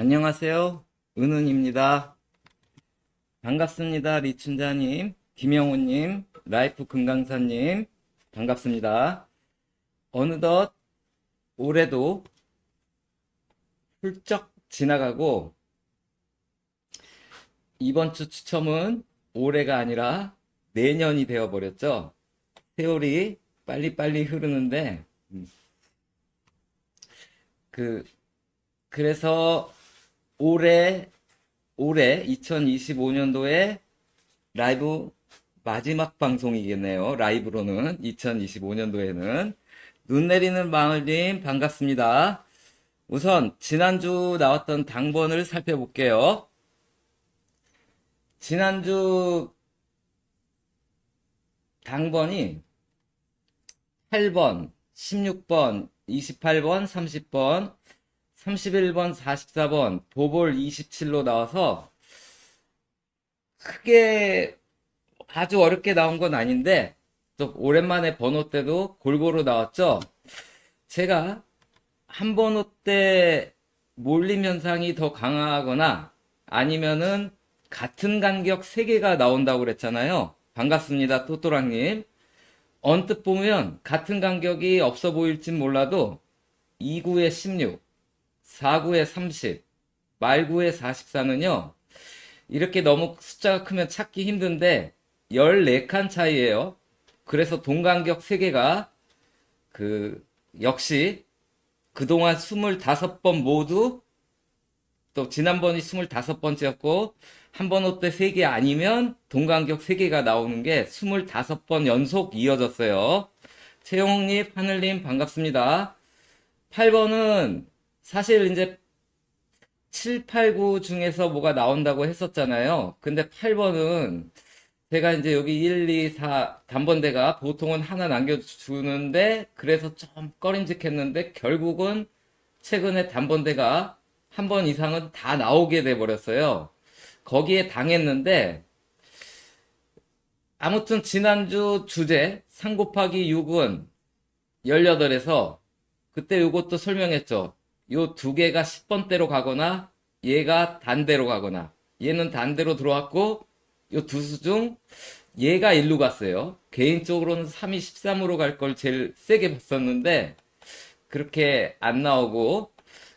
안녕하세요. 은은입니다. 반갑습니다. 리춘자님, 김영호님, 라이프 금강사님, 반갑습니다. 어느덧 올해도 훌쩍 지나가고, 이번 주 추첨은 올해가 아니라 내년이 되어버렸죠. 세월이 빨리빨리 흐르는데, 그, 그래서 올해 2025년도에 라이브 마지막 방송이겠네요. 라이브로는 2025년도에는 눈 내리는 마을님 반갑습니다. 우선 지난주 나왔던 당번을 살펴볼게요. 지난주 당번이 8번, 16번, 28번, 30번, 31번, 44번, 보볼 27로 나와서 크게 아주 어렵게 나온 건 아닌데 또 오랜만에 번호 때도 골고루 나왔죠. 제가 한 번호 때 몰림 현상이 더 강하거나 아니면은 같은 간격 3개가 나온다고 그랬잖아요. 반갑습니다, 또또랑님. 언뜻 보면 같은 간격이 없어 보일진 몰라도 2구에 16, 4구에 30, 말구에 44는요, 이렇게 너무 숫자가 크면 찾기 힘든데 14칸 차이예요. 그래서 동간격 3개가 역시 그동안 25번 모두, 또 지난번이 25번째였고 한 번 올 때 3개 아니면 동간격 3개가 나오는 게 25번 연속 이어졌어요. 최영님, 하늘님 반갑습니다. 8번은 사실 이제 7, 8, 9 중에서 뭐가 나온다고 했었잖아요. 근데 8번은 제가 이제 여기 1, 2, 4 단번대가 보통은 하나 남겨주는데 그래서 좀 꺼림직했는데 결국은 최근에 단번대가 한 번 이상은 다 나오게 돼 버렸어요. 거기에 당했는데 아무튼 지난주 주제 3 곱하기 6은 18에서 그때 요것도 설명했죠. 요 두 개가 10번대로 가거나 얘가 단대로 가거나, 얘는 단대로 들어왔고 요 두 수 중 얘가 1로 갔어요. 개인적으로는 3이 13으로 갈 걸 제일 세게 봤었는데 그렇게 안 나오고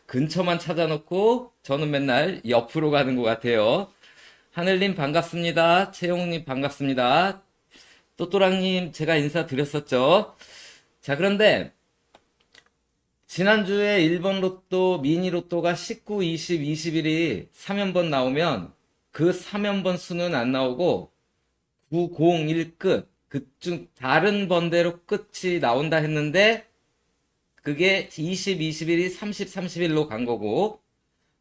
근처만 찾아놓고 저는 맨날 옆으로 가는 것 같아요. 하늘님 반갑습니다. 채용님 반갑습니다. 또또랑님 제가 인사드렸었죠. 자, 그런데 지난주에 1번 로또, 미니 로또가 19, 20, 21이 3연번 나오면 그 3연번 수는 안 나오고 9, 0, 1 끝, 그중 다른 번대로 끝이 나온다 했는데 그게 20, 21이 30, 31로 간 거고,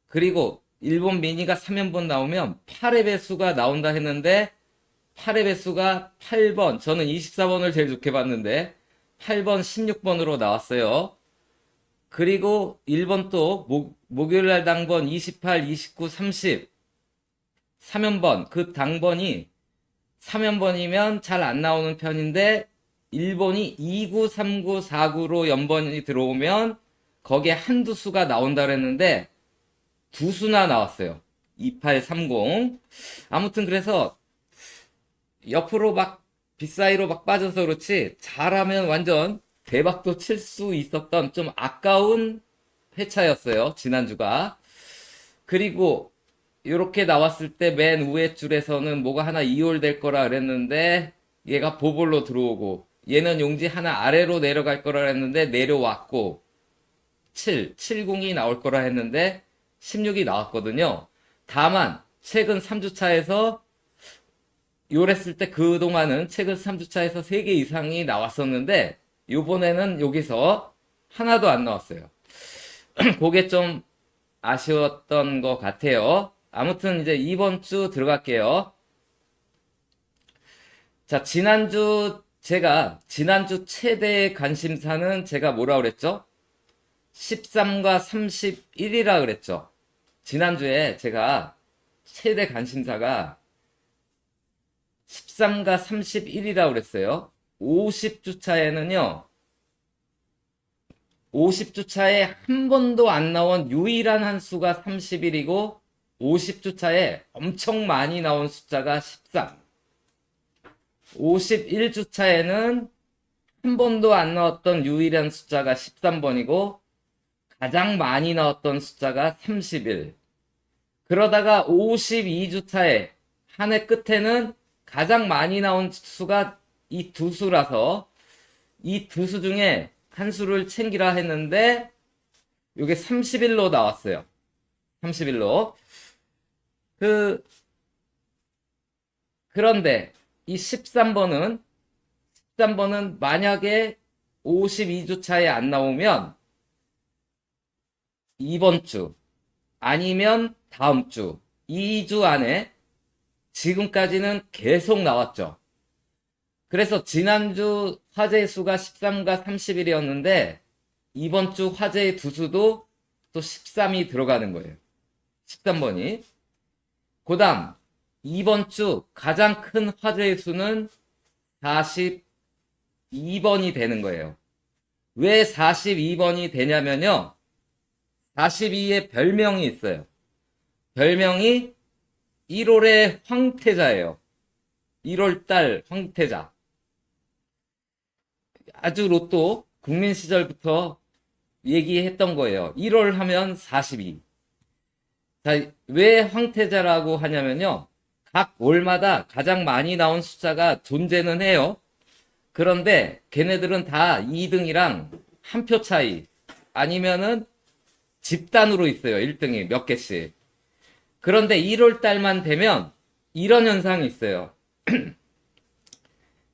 그리고 일본 미니가 3연번 나오면 8의 배수가 나온다 했는데 8의 배수가 8번, 저는 24번을 제일 좋게 봤는데 8번, 16번으로 나왔어요. 그리고 1번 또 목요일날 당번 28, 29, 30 3연번, 그 당번이 3연번이면 잘 안 나오는 편인데 1번이 29, 39, 49로 연번이 들어오면 거기에 한두 수가 나온다 그랬는데 두 수나 나왔어요. 2830. 아무튼 그래서 옆으로 막 빗사이로 막 빠져서 그렇지 잘하면 완전 대박도 칠 수 있었던 좀 아까운 회차였어요. 지난주가. 그리고 이렇게 나왔을 때 맨 위에 줄에서는 뭐가 하나 이월될 거라 그랬는데 얘가 보볼로 들어오고 얘는 용지 하나 아래로 내려갈 거라 그랬는데 내려왔고 70이 나올 거라 했는데 16이 나왔거든요. 다만 최근 3주차에서 요랬을 때 그동안은 최근 3주차에서 3개 이상이 나왔었는데 요번에는 여기서 하나도 안 나왔어요. 그게 좀 아쉬웠던 것 같아요. 아무튼 이제 이번 주 들어갈게요. 자, 지난주 최대 관심사는 제가 뭐라 그랬죠? 13과 31이라 그랬죠. 지난주에 제가 최대 관심사가 13과 31이라 그랬어요. 50주차에는요, 50주차에 한 번도 안 나온 유일한 한 수가 31이고 50주차에 엄청 많이 나온 숫자가 13. 51주차에는 한 번도 안 나왔던 유일한 숫자가 13번이고 가장 많이 나왔던 숫자가 31. 그러다가 52주차에 한 해 끝에는 가장 많이 나온 수가 이 두 수라서 이 두 수 중에 한 수를 챙기라 했는데 이게 31로 나왔어요. 31로. 그런데 이 13번은 만약에 52주차에 안 나오면 이번 주 아니면 다음 주 2주 안에 지금까지는 계속 나왔죠. 그래서 지난주 화재 수가 13과 31이었는데 이번 주 화재의 두 수도 또 13이 들어가는 거예요. 13번이. 그 다음 이번 주 가장 큰 화재의 수는 42번이 되는 거예요. 왜 42번이 되냐면요. 42의 별명이 있어요. 별명이 1월의 황태자예요. 1월달 황태자. 아주 로또 국민 시절부터 얘기했던 거예요. 1월 하면 42. 자, 왜 황태자라고 하냐면요. 각 월마다 가장 많이 나온 숫자가 존재는 해요. 그런데 걔네들은 다 2등이랑 한 표 차이 아니면은 집단으로 있어요. 1등이 몇 개씩. 그런데 1월 달만 되면 이런 현상이 있어요.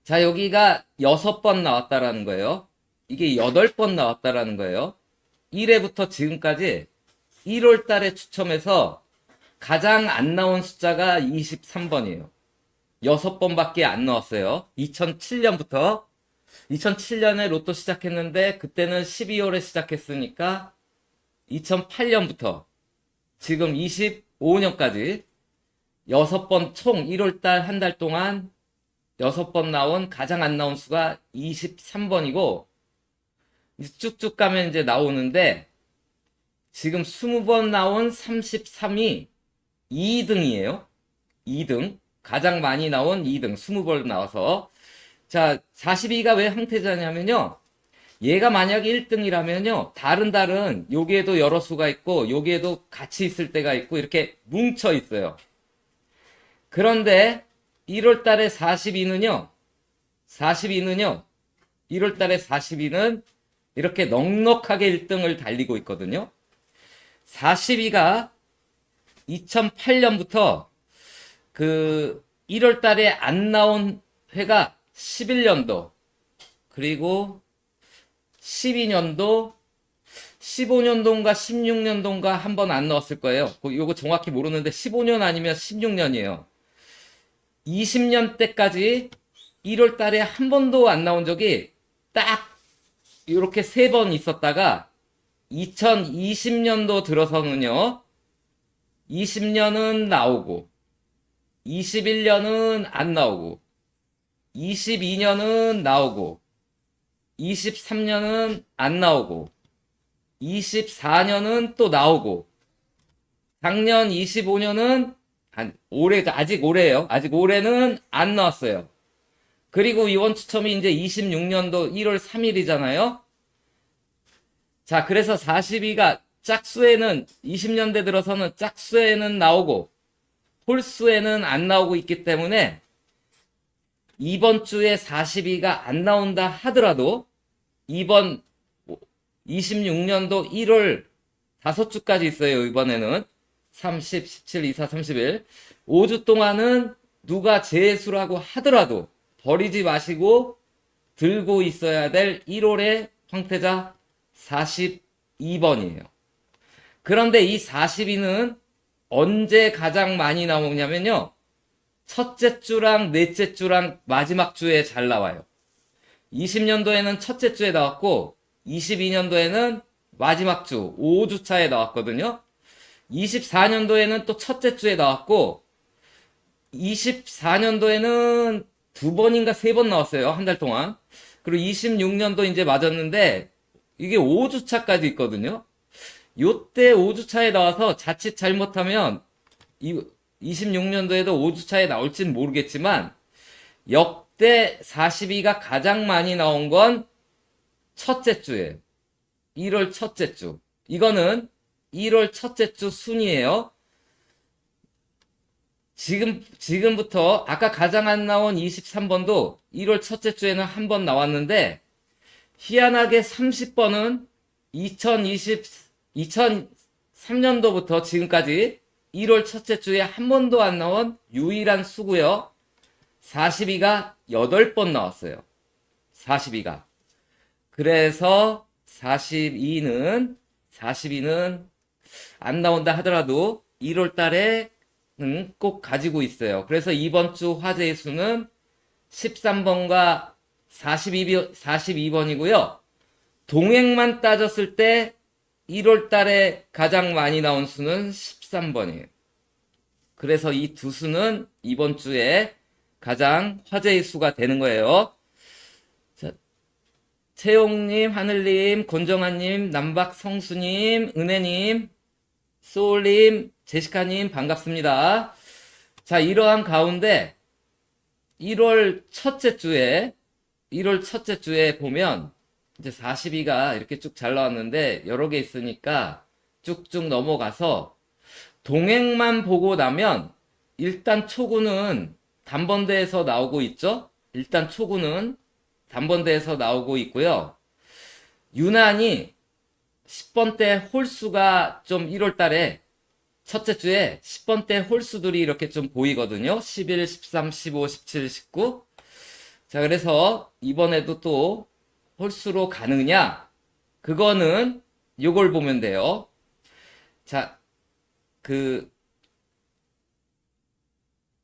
자, 여기가 6번 나왔다라는 거예요. 이게 8번 나왔다라는 거예요. 1회부터 지금까지 1월 달에 추첨해서 가장 안 나온 숫자가 23번이에요. 6번밖에 안 나왔어요. 2007년부터. 2007년에 로또 시작했는데 그때는 12월에 시작했으니까 2008년부터 지금 25년까지 6번 총 1월달 한 달 동안 6번 나온 가장 안 나온 수가 23번이고 쭉쭉 가면 이제 나오는데 지금 20번 나온 33이 2등이에요. 2등. 가장 많이 나온 2등. 20번 나와서. 자, 42가 왜 황태자냐면요. 얘가 만약에 1등이라면요. 다른 여기에도 여러 수가 있고 여기에도 같이 있을 때가 있고 이렇게 뭉쳐 있어요. 그런데 1월 달에 42는요. 1월 달에 42는 이렇게 넉넉하게 1등을 달리고 있거든요. 42가 2008년부터 1월 달에 안 나온 회가 11년도, 그리고 12년도, 15년도인가 16년도인가 한 번 안 나왔을 거예요. 요거 정확히 모르는데 15년 아니면 16년이에요. 20년 때까지 1월 달에 한 번도 안 나온 적이 딱 이렇게 3번 있었다가 2020년도 들어서는요. 20년은 나오고 21년은 안 나오고 22년은 나오고 23년은 안 나오고 24년은 또 나오고 작년 25년은 아직 올해예요. 아직 올해는 안 나왔어요. 그리고 이번 추첨이 이제 26년도 1월 3일이잖아요. 자, 그래서 42가 짝수에는 20년대 들어서는 짝수에는 나오고 홀수에는 안 나오고 있기 때문에 이번 주에 42가 안 나온다 하더라도 이번 26년도 1월 5주까지 있어요. 이번에는 30, 17, 24, 30일 5주 동안은 누가 재수라고 하더라도 버리지 마시고 들고 있어야 될 1월의 황태자 42번이에요. 그런데 이 42는 언제 가장 많이 나오냐면요. 첫째 주랑 넷째 주랑 마지막 주에 잘 나와요. 20년도에는 첫째 주에 나왔고 22년도에는 마지막 주 5주차에 나왔거든요. 24년도에는 또 첫째 주에 나왔고 24년도에는 2번인가 3번 나왔어요. 한 달 동안. 그리고 26년도 이제 맞았는데 이게 5주차까지 있거든요. 요때 5주차에 나와서 자칫 잘못하면 26년도에도 5주차에 나올진 모르겠지만 역대 42가 가장 많이 나온 건 첫째 주예요. 1월 첫째 주. 이거는 1월 첫째 주 순이에요. 지금부터 아까 가장 안 나온 23번도 1월 첫째 주에는 한 번 나왔는데 희한하게 30번은 2003년도부터 지금까지 1월 첫째 주에 한 번도 안 나온 유일한 수고요. 42가 8번 나왔어요. 42가. 그래서 42는 안 나온다 하더라도 1월 달에 꼭 가지고 있어요. 그래서 이번 주 화제의 수는 13번과 42번이고요. 동행만 따졌을 때 1월 달에 가장 많이 나온 수는 13번이에요. 그래서 이 두 수는 이번 주에 가장 화제의 수가 되는 거예요. 자, 채용님, 하늘님, 권정아님, 남박성수님, 은혜님, 소울님, 제시카님 반갑습니다. 자, 이러한 가운데 1월 첫째 주에 보면 이제 42가 이렇게 쭉 잘 나왔는데 여러 개 있으니까 쭉쭉 넘어가서 동행만 보고 나면 일단 초구는 단번대에서 나오고 있죠. 일단 초구는 단번대에서 나오고 있고요. 유난히 10번대 홀수가 좀 1월 달에 첫째 주에 10번대 홀수들이 이렇게 좀 보이거든요. 11, 13, 15, 17, 19. 자, 그래서 이번에도 또 홀수로 가느냐? 그거는 요걸 보면 돼요. 자,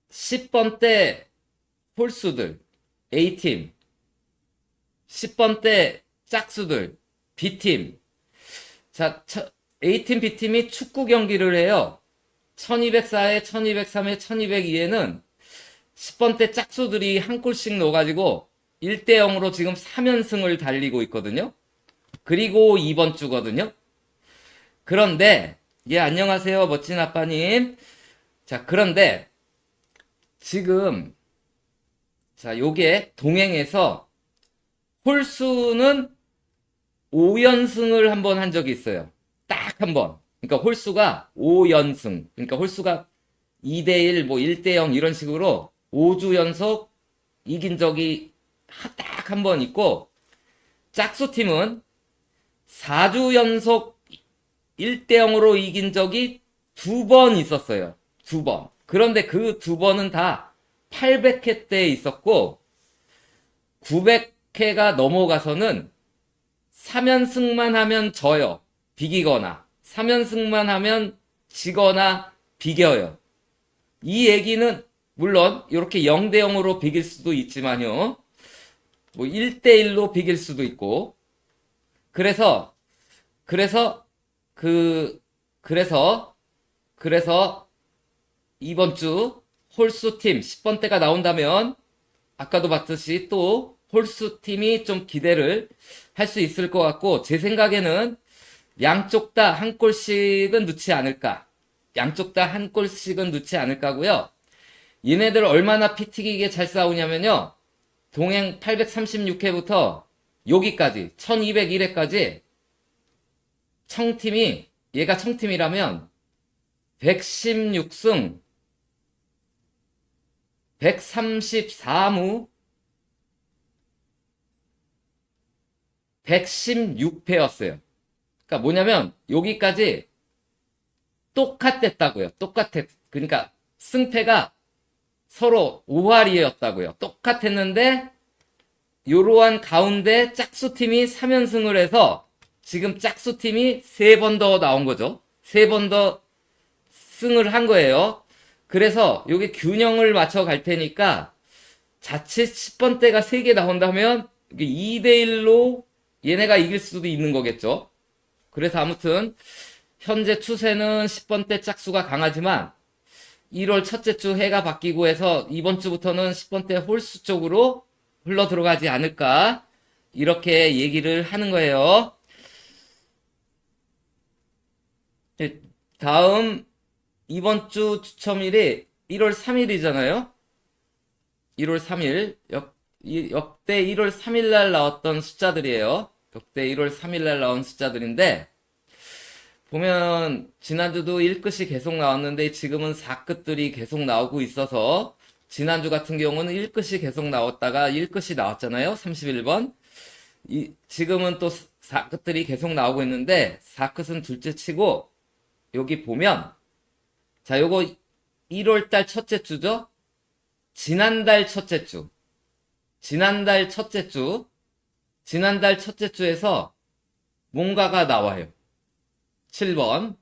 10번대 홀수들, A팀. 10번대 짝수들, B팀. 자, A팀, B팀이 축구 경기를 해요. 1204에 1203에 1202에는 10번대 짝수들이 한 골씩 넣어가지고 1대0으로 지금 3연승을 달리고 있거든요. 그리고 이번 주거든요. 그런데 예, 안녕하세요, 멋진 아빠님. 자, 그런데 지금 자, 요게 동행에서 홀수는 5연승을 한번 한 적이 있어요. 딱 한 번. 그러니까 홀수가 5연승. 그러니까 홀수가 2대1, 뭐 1대0 이런 식으로 5주 연속 이긴 적이 딱 한 번 있고, 짝수팀은 4주 연속 1대0으로 이긴 적이 2번 있었어요. 2번. 그런데 그 2번은 다 800회 때 있었고, 900회가 넘어가서는 3연승만 하면 져요. 비기거나. 3연승만 하면 지거나 비겨요. 이 얘기는 물론 이렇게 0대0으로 비길 수도 있지만요. 뭐 1대1로 비길 수도 있고. 그래서 이번 주 홀수팀 10번대가 나온다면 아까도 봤듯이 또 홀수팀이 좀 기대를 할 수 있을 것 같고, 제 생각에는 양쪽 다 한 골씩은 넣지 않을까. 양쪽 다 한 골씩은 넣지 않을까고요. 얘네들 얼마나 피 튀기게 잘 싸우냐면요. 동행 836회부터 여기까지 1201회까지 청팀이, 얘가 청팀이라면 116승 134무 116패였어요. 그러니까 뭐냐면 여기까지 똑같댔다고요. 그러니까 승패가 서로 5할이었다고요. 똑같았는데 요러한 가운데 짝수팀이 3연승을 해서 지금 짝수팀이 3번 더 나온 거죠. 3번 더 승을 한 거예요. 그래서 여기 균형을 맞춰 갈 테니까 자칫 10번대가 3개 나온다면 2대1로 얘네가 이길 수도 있는 거겠죠. 그래서 아무튼 현재 추세는 10번대 짝수가 강하지만 1월 첫째 주 해가 바뀌고 해서 이번 주부터는 10번대 홀수 쪽으로 흘러 들어가지 않을까, 이렇게 얘기를 하는 거예요. 네, 다음 이번 주 추첨일이 1월 3일이잖아요. 1월 3일 역대 1월 3일 날 나왔던 숫자들이에요. 역대 1월 3일 날 나온 숫자들인데 보면 지난주도 1끝이 계속 나왔는데 지금은 4끝들이 계속 나오고 있어서 지난주 같은 경우는 1끝이 계속 나왔다가 1끝이 나왔잖아요. 31번. 지금은 또 4끝들이 계속 나오고 있는데 4끝은 둘째 치고 여기 보면 자, 요거 1월달 첫째 주죠? 지난달 첫째 주. 지난달 첫째 주. 지난달 첫째 주에서 뭔가가 나와요. 7번.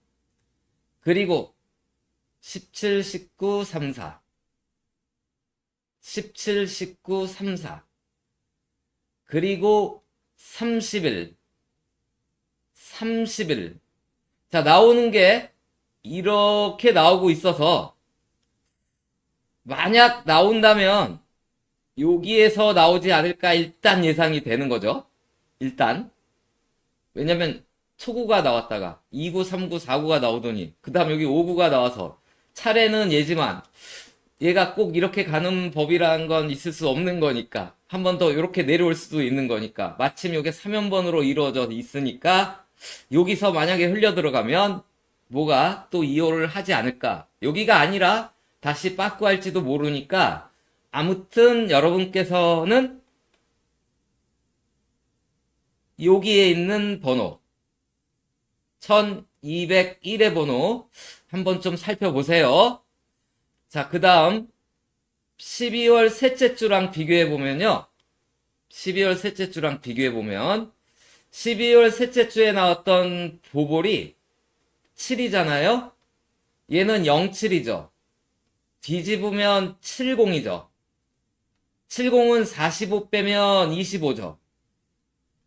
그리고 17, 19, 34. 17, 19, 34. 그리고 30일. 30일. 자, 나오는 게 이렇게 나오고 있어서 만약 나온다면 여기에서 나오지 않을까 일단 예상이 되는 거죠. 일단. 왜냐면 초구가 나왔다가 2구, 3구, 4구가 나오더니 그 다음 여기 5구가 나와서 차례는 예지만 얘가 꼭 이렇게 가는 법이라는 건 있을 수 없는 거니까 한 번 더 이렇게 내려올 수도 있는 거니까 마침 이게 3연번으로 이루어져 있으니까 여기서 만약에 흘려 들어가면 뭐가 또 2호를 하지 않을까. 여기가 아니라 다시 빠꾸 할지도 모르니까 아무튼 여러분께서는 여기에 있는 번호 1201의 번호 한번 좀 살펴보세요. 자, 그 다음 12월 셋째 주랑 비교해 보면요. 12월 셋째 주랑 비교해 보면 12월 셋째 주에 나왔던 보볼이 7이잖아요. 얘는 07이죠. 뒤집으면 70이죠. 70은 45 빼면 25죠.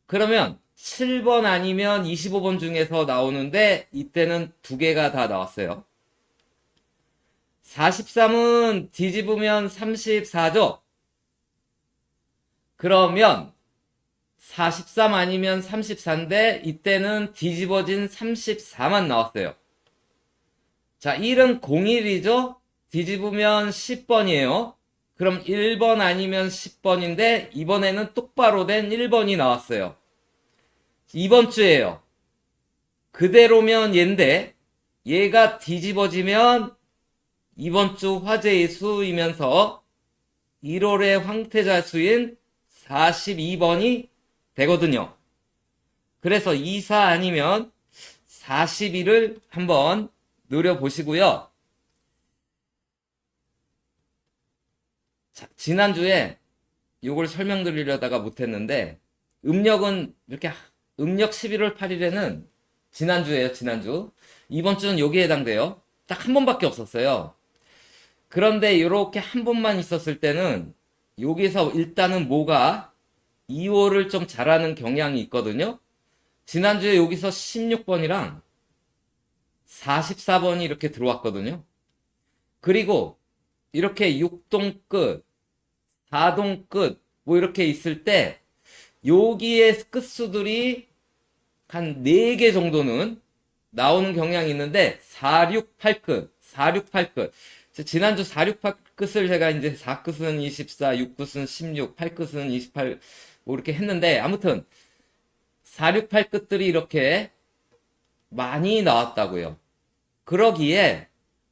그러면 7번 아니면 25번 중에서 나오는데 이때는 두 개가 다 나왔어요. 43은 뒤집으면 34죠. 그러면 43 아니면 34인데 이때는 뒤집어진 34만 나왔어요. 자, 1은 01이죠. 뒤집으면 10번이에요. 그럼 1번 아니면 10번인데 이번에는 똑바로 된 1번이 나왔어요. 이번 주에요. 그대로면 얘인데 얘가 뒤집어지면 이번 주 화제의 수이면서 1월의 황태자 수인 42번이 되거든요. 그래서 24 아니면 42를 한번 노려보시고요. 자, 지난주에 이걸 설명드리려다가 못했는데 음력은 이렇게 음력 11월 8일에는 지난주에요. 지난주. 이번 주는 여기에 해당돼요. 딱 한 번밖에 없었어요. 그런데 이렇게 한 번만 있었을 때는 여기서 일단은 뭐가 2호를 좀 잘하는 경향이 있거든요. 지난주에 여기서 16번이랑 44번이 이렇게 들어왔거든요. 그리고 이렇게 6동 끝, 4동 끝, 뭐 이렇게 있을 때 여기에 끝수들이 한 4개 정도는 나오는 경향이 있는데 4, 6, 8끝, 4, 6, 8끝. 지난주 4, 6, 8끝을 제가 이제 4끝은 24, 6끝은 16, 8끝은 28, 뭐 이렇게 했는데 아무튼 4, 6, 8끝들이 이렇게 많이 나왔다고요. 그러기에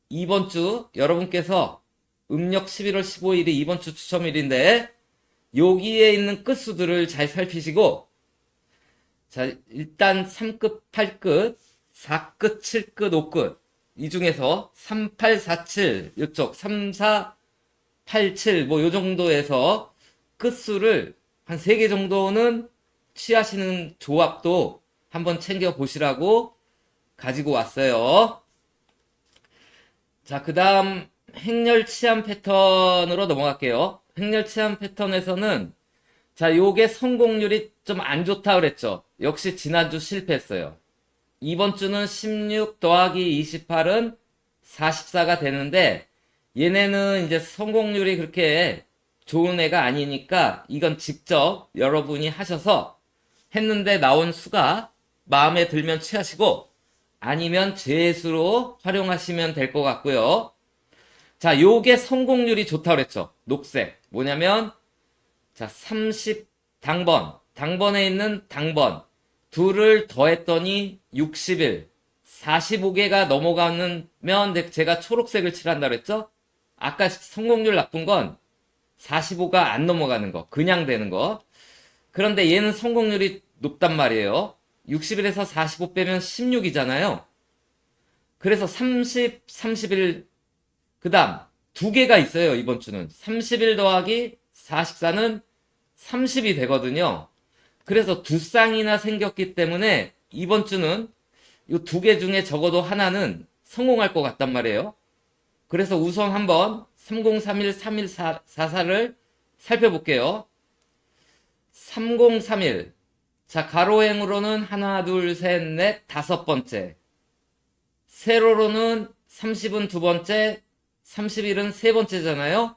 이번 주 여러분께서 음력 11월 15일이 이번 주 추첨일인데 여기에 있는 끝수들을 잘 살피시고 자, 일단 3끝, 8끝, 4끝, 7끝, 5끝 이 중에서 3, 8, 4, 7 이쪽 3, 4, 8, 7 뭐 요 정도에서 끝수를 한 3개 정도는 취하시는 조합도 한번 챙겨 보시라고 가지고 왔어요. 자, 그 다음 행렬 치안 패턴으로 넘어갈게요. 행렬 치안 패턴에서는 자, 요게 성공률이 좀 안 좋다 그랬죠. 역시 지난주 실패했어요. 이번 주는 16 더하기 28은 44가 되는데 얘네는 이제 성공률이 그렇게 좋은 애가 아니니까 이건 직접 여러분이 하셔서 했는데 나온 수가 마음에 들면 취하시고 아니면 재수로 활용하시면 될 것 같고요. 자, 요게 성공률이 좋다고 그랬죠. 녹색. 뭐냐면, 자, 30 당번. 당번에 있는 당번. 둘을 더했더니 61. 45개가 넘어가면 제가 초록색을 칠한다 그랬죠? 아까 성공률 나쁜 건 45가 안 넘어가는 거. 그냥 되는 거. 그런데 얘는 성공률이 높단 말이에요. 61에서 45 빼면 16이잖아요. 그래서 30, 31, 그 다음 두 개가 있어요. 이번 주는 31 더하기 44는 30이 되거든요. 그래서 두 쌍이나 생겼기 때문에 이번 주는 이 두 개 중에 적어도 하나는 성공할 것 같단 말이에요. 그래서 우선 한번 3031, 3144를 살펴볼게요. 3031. 자, 가로행으로는 하나, 둘, 셋, 넷, 다섯 번째. 세로로는 30은 두 번째, 31은 세 번째잖아요.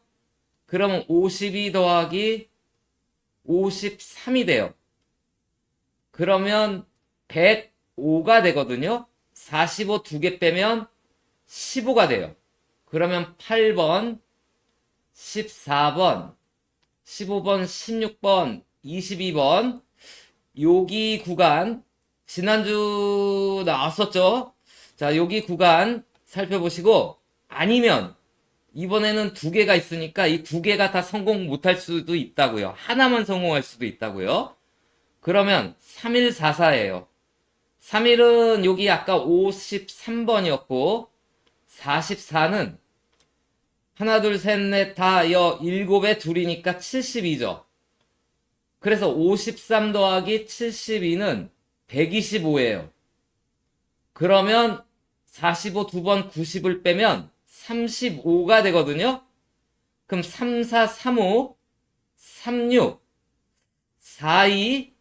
그러면 52 더하기 53이 돼요. 그러면 105가 되거든요. 45 두 개 빼면 15가 돼요. 그러면 8번, 14번, 15번, 16번, 22번, 여기 구간, 지난주 나왔었죠? 자, 여기 구간 살펴보시고, 아니면, 이번에는 두 개가 있으니까 이 두 개가 다 성공 못할 수도 있다고요. 하나만 성공할 수도 있다고요. 그러면 3144예요. 31은 여기 아까 53번이었고, 44는 하나, 둘, 셋, 넷, 다, 일곱에 둘이니까 72죠. 그래서 53 더하기 72는 125예요. 그러면 45 두 번 90을 빼면 35가 되거든요. 그럼 34, 35, 36, 42,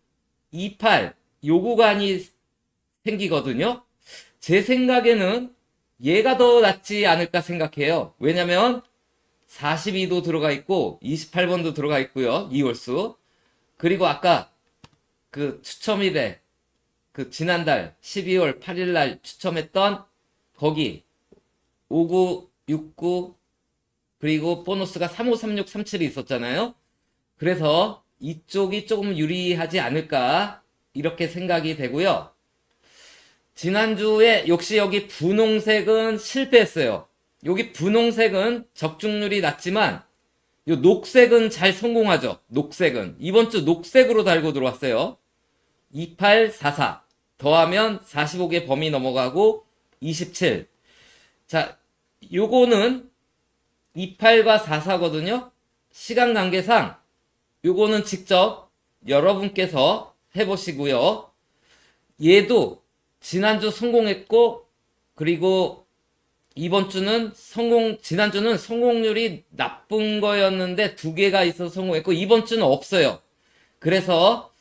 28, 요 구간이 생기거든요. 제 생각에는 얘가 더 낫지 않을까 생각해요. 왜냐면 42도 들어가 있고 28번도 들어가 있고요. 이홀수. 그리고 아까 그 추첨일에 그 지난달 12월 8일 날 추첨했던 거기 59, 69 그리고 보너스가 35, 36, 37이 있었잖아요. 그래서 이쪽이 조금 유리하지 않을까 이렇게 생각이 되고요. 지난주에 역시 여기 분홍색은 실패했어요. 여기 분홍색은 적중률이 낮지만 요 녹색은 잘 성공하죠. 녹색은 이번 주 녹색으로 달고 들어왔어요. 2844 더하면 45개 범위 넘어가고 27. 자, 요거는 28과 44거든요. 시간 관계상 요거는 직접 여러분께서 해보시고요. 얘도 지난주 성공했고, 그리고 이번 주는 지난주는 성공률이 나쁜 거였는데 두 개가 있어서 성공했고, 이번 주는 없어요. 그래서,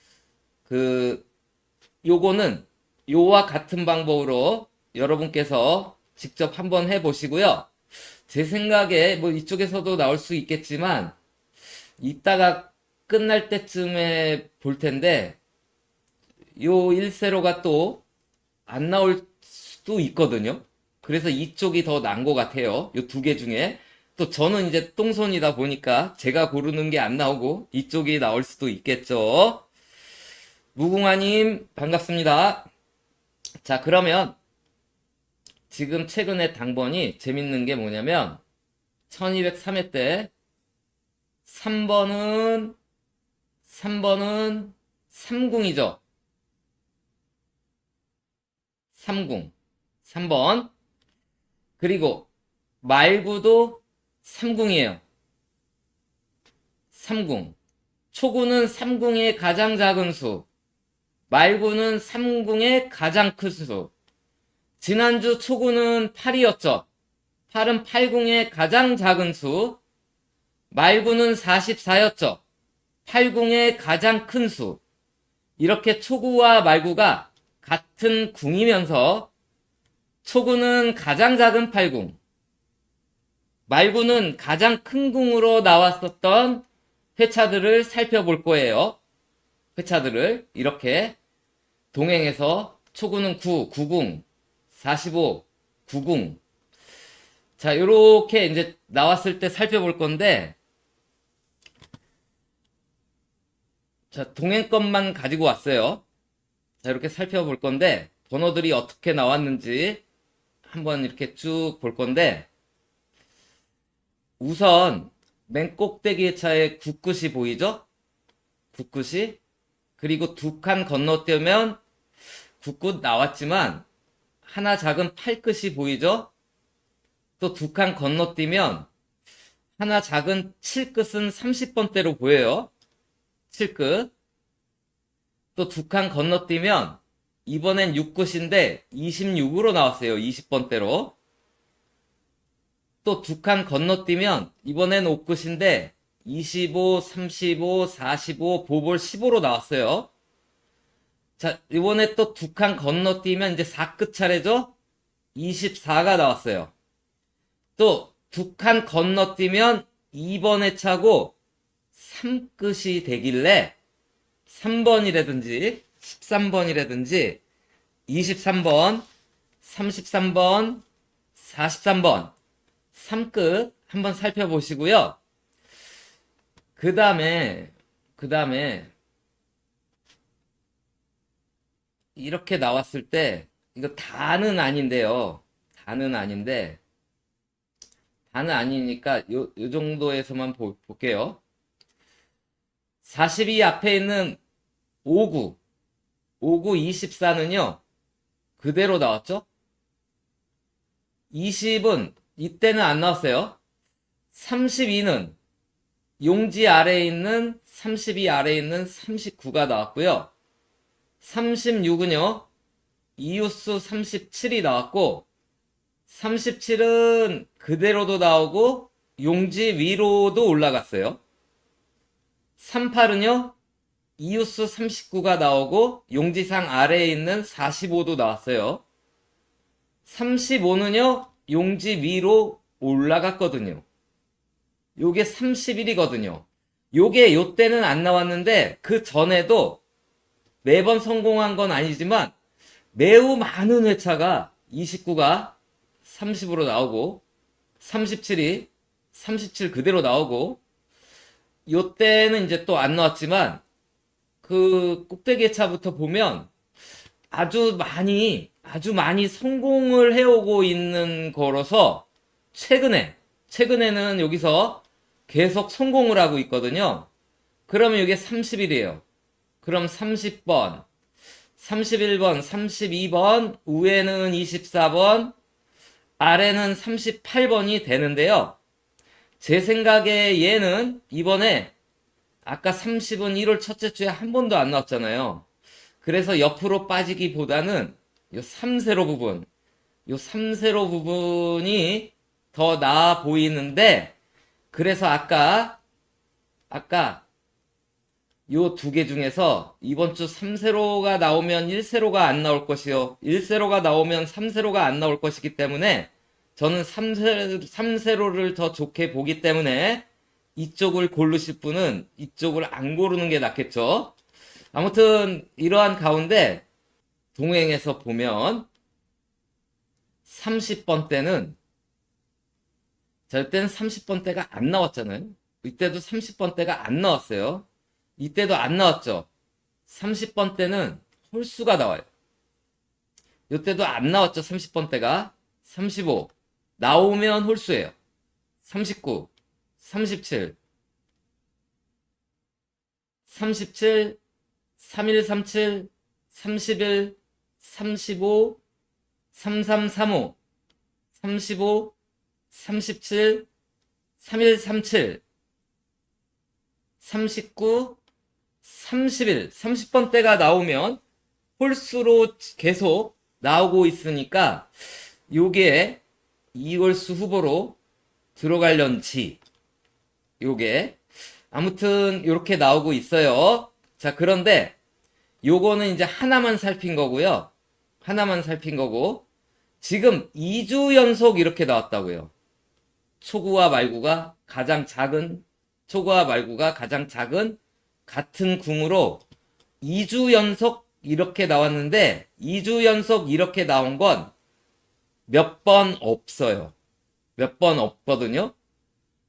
요거는 요와 같은 방법으로 여러분께서 직접 한번 해보시고요. 제 생각에 뭐 이쪽에서도 나올 수 있겠지만, 이따가 끝날 때쯤에 볼 텐데, 요 1세로가 또 안 나올 수도 있거든요. 그래서 이쪽이 더 나은 것 같아요. 요 두 개 중에. 또 저는 이제 똥손이다 보니까 제가 고르는 게 안 나오고 이쪽이 나올 수도 있겠죠. 무궁화님, 반갑습니다. 자, 그러면 지금 최근에 당번이 재밌는 게 뭐냐면 1203회 때 3번은 3궁이죠. 3궁. 3번. 그리고 말구도 3궁이에요. 3궁. 초구는 3궁의 가장 작은 수. 말구는 3궁의 가장 큰 수. 지난주 초구는 8이었죠. 8은 8궁의 가장 작은 수. 말구는 44였죠. 8궁의 가장 큰 수. 이렇게 초구와 말구가 같은 궁이면서 초구는 가장 작은 8궁, 말구는 가장 큰 궁으로 나왔었던 회차들을 살펴볼 거예요. 회차들을 이렇게 동행해서 초구는 9, 9궁, 45, 90. 자, 요렇게 이제 나왔을 때 살펴볼 건데, 자, 동행 것만 가지고 왔어요. 자, 이렇게 살펴볼 건데, 번호들이 어떻게 나왔는지 한번 이렇게 쭉 볼 건데, 우선 맨 꼭대기 차에 국굿이 보이죠? 국굿이. 그리고 두 칸 건너뛰면 국굿 나왔지만 하나 작은 팔끝이 보이죠? 또 두 칸 건너뛰면 하나 작은 칠끝은 30번대로 보여요. 칠끝. 또 두 칸 건너뛰면 이번엔 6끝인데 26으로 나왔어요. 20번대로. 또 두 칸 건너뛰면 이번엔 5끝인데 25, 35, 45, 보볼 15로 나왔어요. 자, 이번에 또 두 칸 건너뛰면 이제 4끝 차례죠? 24가 나왔어요. 또 두 칸 건너뛰면 2번에 차고 3끝이 되길래 3번이라든지 13번이라든지 23번, 33번, 43번 3끝 한번 살펴보시고요. 그 다음에 이렇게 나왔을 때 이거 다는 아닌데요. 다는 아니니까 요 정도에서만 볼게요. 42 앞에 있는 59, 24는요. 그대로 나왔죠? 20은 이때는 안 나왔어요. 32는 용지 아래에 있는 32 아래에 있는 39가 나왔고요. 36은요. 이웃수 37이 나왔고 37은 그대로도 나오고 용지 위로도 올라갔어요. 38은요. 이웃수 39가 나오고 용지상 아래에 있는 45도 나왔어요. 35는요. 용지 위로 올라갔거든요. 요게 31이거든요. 요게 요때는 안 나왔는데 그 전에도 매번 성공한 건 아니지만 매우 많은 회차가 29가 30으로 나오고 37이 37 그대로 나오고 요때는 이제 또 안 나왔지만 그 꼭대기 회차부터 보면 아주 많이 성공을 해오고 있는 거라서 최근에는 여기서 계속 성공을 하고 있거든요. 그러면 이게 30일이에요. 그럼 30번, 31번, 32번, 위에는 24번, 아래는 38번이 되는데요. 제 생각에 얘는 이번에 아까 30은 1월 첫째 주에 한 번도 안 나왔잖아요. 그래서 옆으로 빠지기보다는 요 3세로 부분이 더 나아 보이는데, 그래서 아까 요 두 개 중에서 이번 주 3세로가 나오면 1세로가 안 나올 것이요. 1세로가 나오면 3세로가 안 나올 것이기 때문에 저는 3세로를 더 좋게 보기 때문에 이쪽을 고르실 분은 이쪽을 안 고르는 게 낫겠죠. 아무튼 이러한 가운데 동행에서 보면 30번 때는 이때는 30번 때가 안 나왔잖아요. 이때도 30번 때가 안 나왔어요. 이때도 안 나왔죠. 30번 때는 홀수가 나와요. 이때도 안 나왔죠. 30번 때가 35 나오면 홀수예요. 39 37 3137 31 35 3335 35 37 3137 39 31 30번 대가 나오면 홀수로 계속 나오고 있으니까 요게 이월수 후보로 들어갈런지 요게 아무튼 요렇게 나오고 있어요. 자, 그런데 요거는 이제 하나만 살핀 거고요. 하나만 살핀 거고 지금 2주 연속 이렇게 나왔다고요. 초구와 말구가 가장 작은 같은 궁으로 2주 연속 이렇게 나왔는데 2주 연속 이렇게 나온 건 몇 번 없어요. 몇 번 없거든요.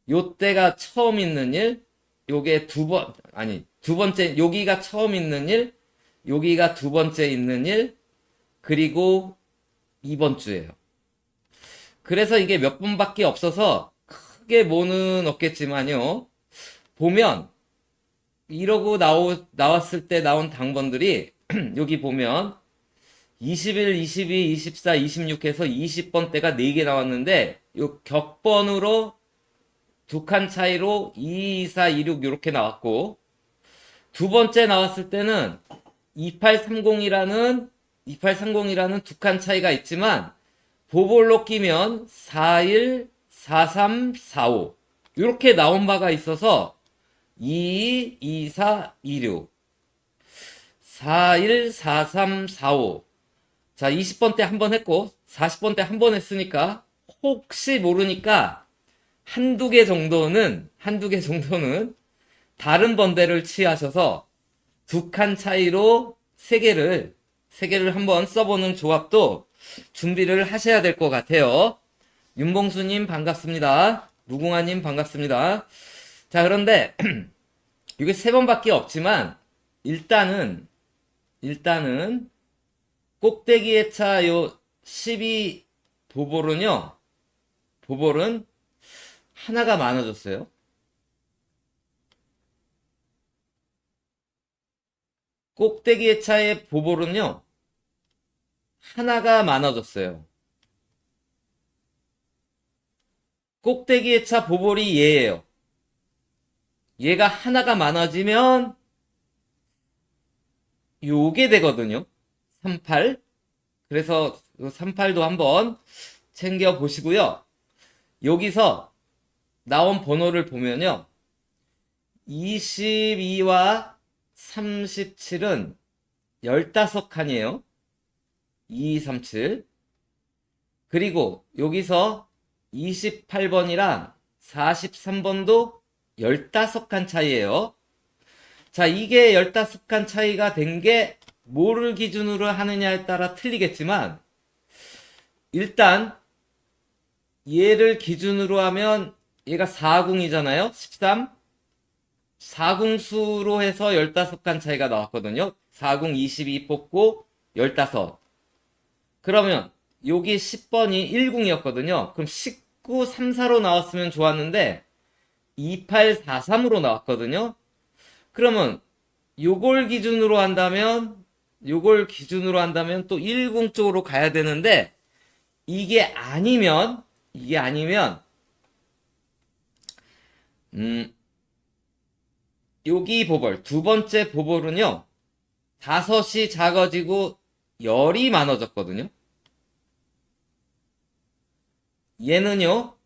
요때가 처음 있는 일, 요게 두 번째, 여기가 처음 있는 일, 여기가 두 번째 있는 일, 그리고 이번 주예요. 그래서 이게 몇 번밖에 없어서 크게 뭐는 없겠지만요. 보면, 이러고 나왔을 때 나온 당번들이, 여기 보면, 21, 22, 24, 26 해서 20번대가 4개 나왔는데, 요 격번으로 두 칸 차이로 2, 2, 4, 2, 6 이렇게 나왔고, 두 번째 나왔을 때는 2830이라는 두 칸 차이가 있지만, 보볼로 끼면 41, 43, 45 이렇게 나온 바가 있어서 22, 24, 26 41, 43, 45 자, 20번 때 한 번 했고 40번 때 한 번 했으니까 혹시 모르니까 한두 개 정도는 다른 번대를 취하셔서 두 칸 차이로 세 개를 한번 써보는 조합도 준비를 하셔야 될 것 같아요. 윤봉수님 반갑습니다. 무궁화님 반갑습니다. 자, 그런데 이게 세 번밖에 없지만 일단은 꼭대기의 차 요 12 보볼은 하나가 많아졌어요. 꼭대기의 차의 보볼은요, 하나가 많아졌어요. 꼭대기의 차 보볼이 얘예요. 얘가 하나가 많아지면 요게 되거든요. 38. 그래서 38도 한번 챙겨 보시고요. 여기서 나온 번호를 보면요. 22와 37은 15칸이에요. 2237. 그리고 여기서 28번이랑 43번도 15칸 차이예요. 자, 이게 15칸 차이가 된 게 뭐를 기준으로 하느냐에 따라 틀리겠지만 일단 얘를 기준으로 하면 얘가 4궁이잖아요. 13. 4궁수로 해서 15칸 차이가 나왔거든요. 4궁 22 뽑고 15. 그러면 여기 10번이 1궁이었거든요. 그럼 19, 3, 4로 나왔으면 좋았는데 2843으로 나왔거든요. 그러면 요걸 기준으로 한다면 또 1궁 쪽으로 가야 되는데 이게 아니면 여기 보볼 두 번째 보볼은요. 5이 작아지고 열이 많아졌거든요. 얘는요.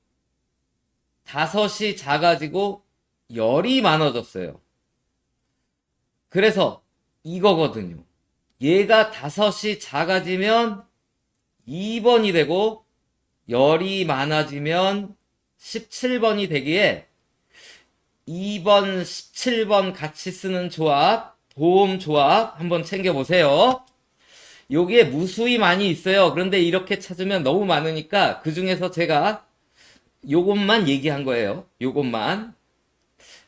5이 작아지고 열이 많아졌어요. 그래서 이거거든요. 얘가 5이 작아지면 2번이 되고 열이 많아지면 17번이 되기에 2번, 17번 같이 쓰는 조합, 보험 조합 한번 챙겨보세요. 여기에 무수히 많이 있어요. 그런데 이렇게 찾으면 너무 많으니까 그 중에서 제가 요것만 얘기한 거예요. 요것만.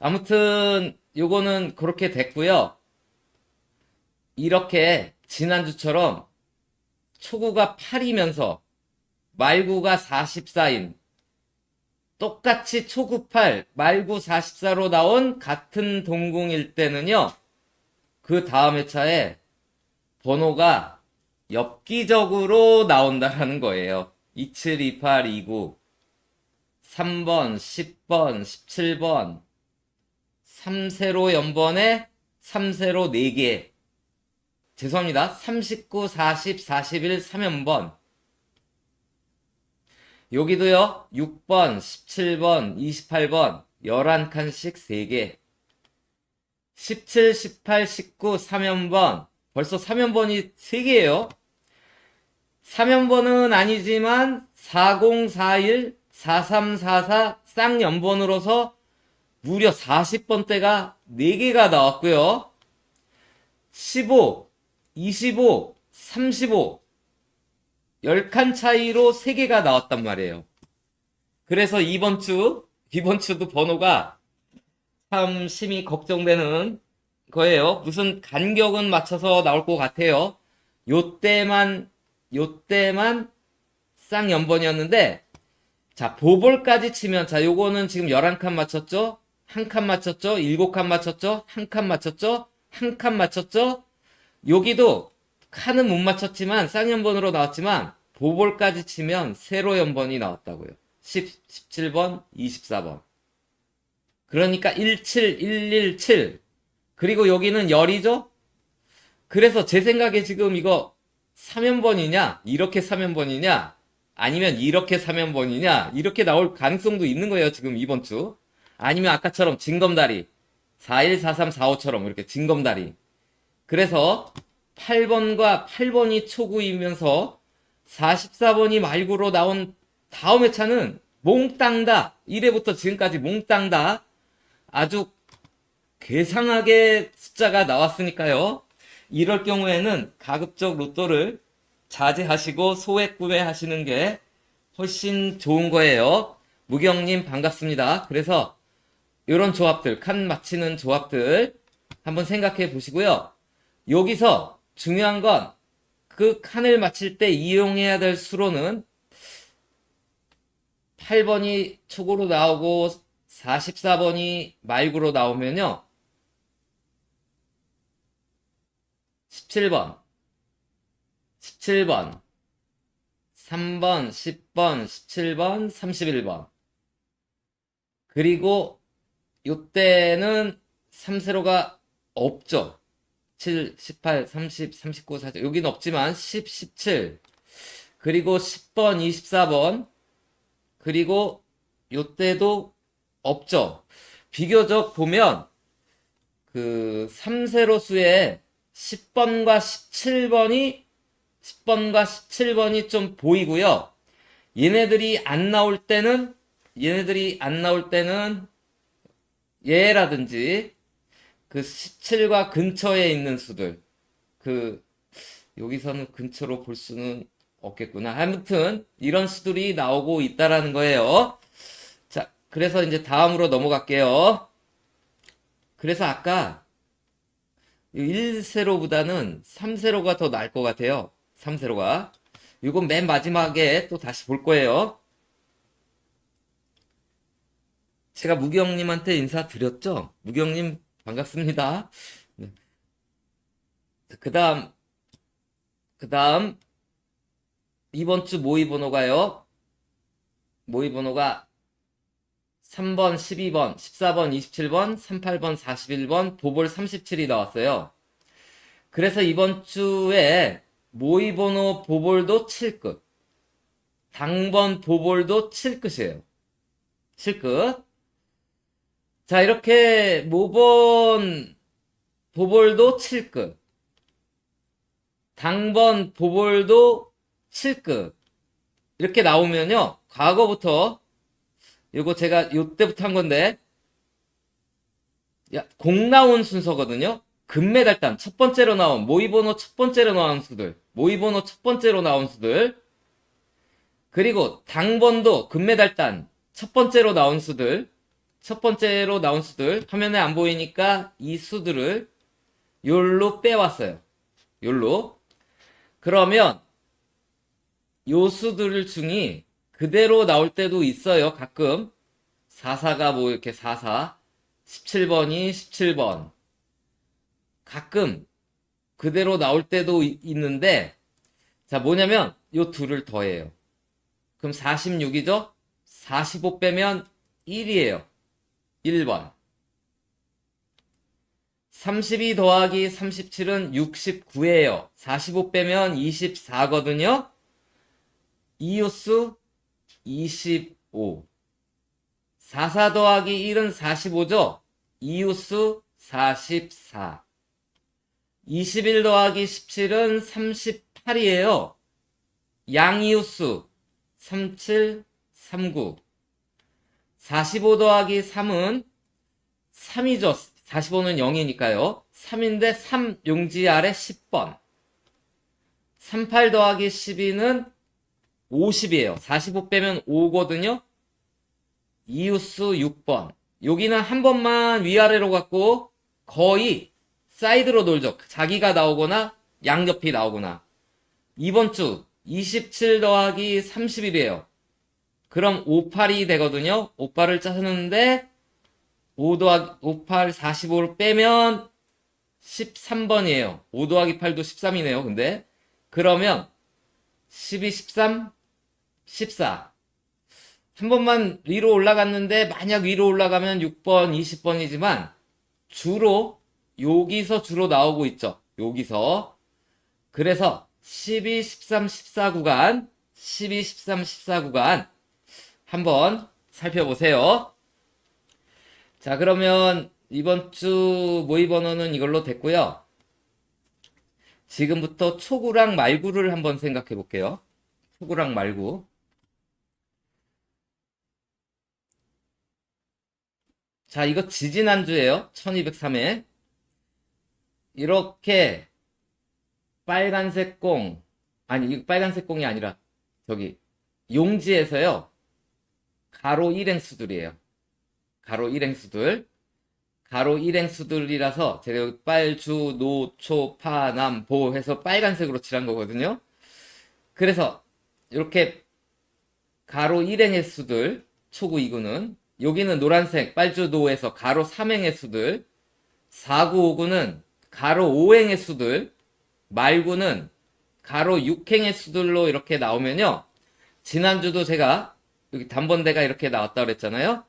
아무튼 요거는 그렇게 됐고요. 이렇게 지난주처럼 초구가 8이면서 말구가 44인 똑같이 초구 8, 말구 44로 나온 같은 동궁일 때는요. 그 다음 회차에 번호가 엽기적으로 나온다라는 거예요. 27, 28, 29 3번, 10번, 17번 3세로 연번에 3세로 4개 죄송합니다. 39, 40, 41, 3연번 여기도요. 6번, 17번, 28번 11칸씩 3개 17, 18, 19, 3연번 벌써 3연번이 3개예요. 3연번은 아니지만 40, 41, 43, 44 쌍연번으로서 무려 40번대가 4개가 나왔고요. 15, 25, 35 10칸 차이로 3개가 나왔단 말이에요. 그래서 이번 주도 번호가 참 심히 걱정되는 거예요. 무슨 간격은 맞춰서 나올 것 같아요. 요때만 쌍연번이었는데, 자, 보볼까지 치면, 자, 요거는 지금 11칸 맞췄죠? 1칸 맞췄죠? 7칸 맞췄죠? 1칸 맞췄죠? 1칸 맞췄죠? 여기도 칸은 못 맞췄지만, 쌍연번으로 나왔지만, 보볼까지 치면 세로 연번이 나왔다고요. 17번, 24번. 그러니까 17, 117. 그리고 여기는 열이죠? 그래서 제 생각에 지금 이거 3연번이냐? 이렇게 3연번이냐? 아니면 이렇게 3연번이냐? 이렇게 나올 가능성도 있는 거예요, 지금 이번 주. 아니면 아까처럼 징검다리. 41, 43, 45처럼 이렇게 징검다리. 그래서 8번과 8번이 초구이면서 44번이 말구로 나온 다음 회차는 몽땅 다 1회부터 지금까지 몽땅 다 아주 괴상하게 숫자가 나왔으니까요. 이럴 경우에는 가급적 로또를 자제하시고 소액 구매하시는 게 훨씬 좋은 거예요. 무경님 반갑습니다. 그래서 이런 조합들, 칸 맞히는 조합들 한번 생각해 보시고요. 여기서 중요한 건 그 칸을 맞힐 때 이용해야 될 수로는 8번이 초고로 나오고 44번이 말구로 나오면요. 17번, 3번, 10번, 17번, 31번. 그리고 요때는 3세로가 없죠. 7, 18, 30, 39, 40. 여기는 없지만 10, 17. 그리고 10번, 24번. 그리고 요때도 없죠. 비교적 보면 그 3세로 수에 10번과 17번이 좀 보이고요. 얘네들이 안 나올 때는 얘라든지 그 17과 근처에 있는 수들, 그 여기서는 근처로 볼 수는 없겠구나. 아무튼 이런 수들이 나오고 있다라는 거예요. 자, 그래서 이제 다음으로 넘어갈게요. 그래서 아까 1세로보다는 3세로가 더 나을 것 같아요. 3세로가. 이건 맨 마지막에 또 다시 볼 거예요. 제가 무경님한테 인사드렸죠? 무경님 반갑습니다. 그 다음 이번 주 모의 번호가요. 모의 번호가 3번, 12번, 14번, 27번, 38번, 41번, 보볼 37이 나왔어요. 그래서 이번 주에 모의 번호 보볼도 7끝, 당번 보볼도 7끝이에요. 7끝. 자, 이렇게 모번 보볼도 7끝, 당번 보볼도 7끝. 이렇게 나오면요. 과거부터 이거 제가 요때부터 한 건데, 공 나온 순서거든요. 금메달단 첫 번째로 나온 모의번호 첫 번째로 나온 수들, 모의번호 첫 번째로 나온 수들, 그리고 당번도 금메달단 첫 번째로 나온 수들, 화면에 안 보이니까 이 수들을 요로 빼왔어요. 요로. 그러면 요 수들 중이 그대로 나올 때도 있어요. 가끔 44가 뭐 이렇게 44, 17번이 17번. 가끔 그대로 나올 때도 있는데, 자, 뭐냐면 요 둘을 더해요. 그럼 46이죠? 45 빼면 1이에요. 1번. 32 더하기 37은 69예요. 45 빼면 24거든요. 이웃수 25. 44 더하기 1은 45죠? 이웃수 44. 21 더하기 17은 38이에요. 양이웃수 37, 39. 45 더하기 3은 3이죠. 45는 0이니까요. 3인데 3 용지 아래 10번. 38 더하기 12는 50이에요. 45 빼면 5거든요. 이웃수 6번. 여기는 한 번만 위아래로 갖고 거의 사이드로 돌죠. 자기가 나오거나 양옆이 나오거나. 이번 주 27 더하기 30일이에요. 그럼 58이 되거든요. 58을 짜는데 5 더하기 58 45를 빼면 13번이에요. 5 더하기 8도 13이네요. 근데 그러면 12, 13, 14. 한 번만 위로 올라갔는데 만약 위로 올라가면 6번, 20번이지만 주로 여기서 주로 나오고 있죠. 여기서. 그래서 12, 13, 14 구간, 12, 13, 14 구간 한번 살펴보세요. 자, 그러면 이번 주 모의 번호는 이걸로 됐고요. 지금부터 초구랑 말구를 한번 생각해 볼게요. 초구랑 말구. 자, 이거 지지난주예요. 1203회. 이렇게 빨간색 공, 아니, 이거 빨간색 공이 아니라 저기 용지에서요. 가로 1행수들이에요. 가로 1행수들. 가로 1행수들이라서 제가 여기 빨주, 노, 초, 파, 남, 보 해서 빨간색으로 칠한 거거든요. 그래서 이렇게 가로 1행의 수들, 초구 2구는 여기는 노란색 빨주, 노에서 가로 3행의 수들, 4구, 5구는 가로 5행의 수들, 말구는 가로 6행의 수들로 이렇게 나오면요. 지난주도 제가 여기 단번대가 이렇게 나왔다고 그랬잖아요.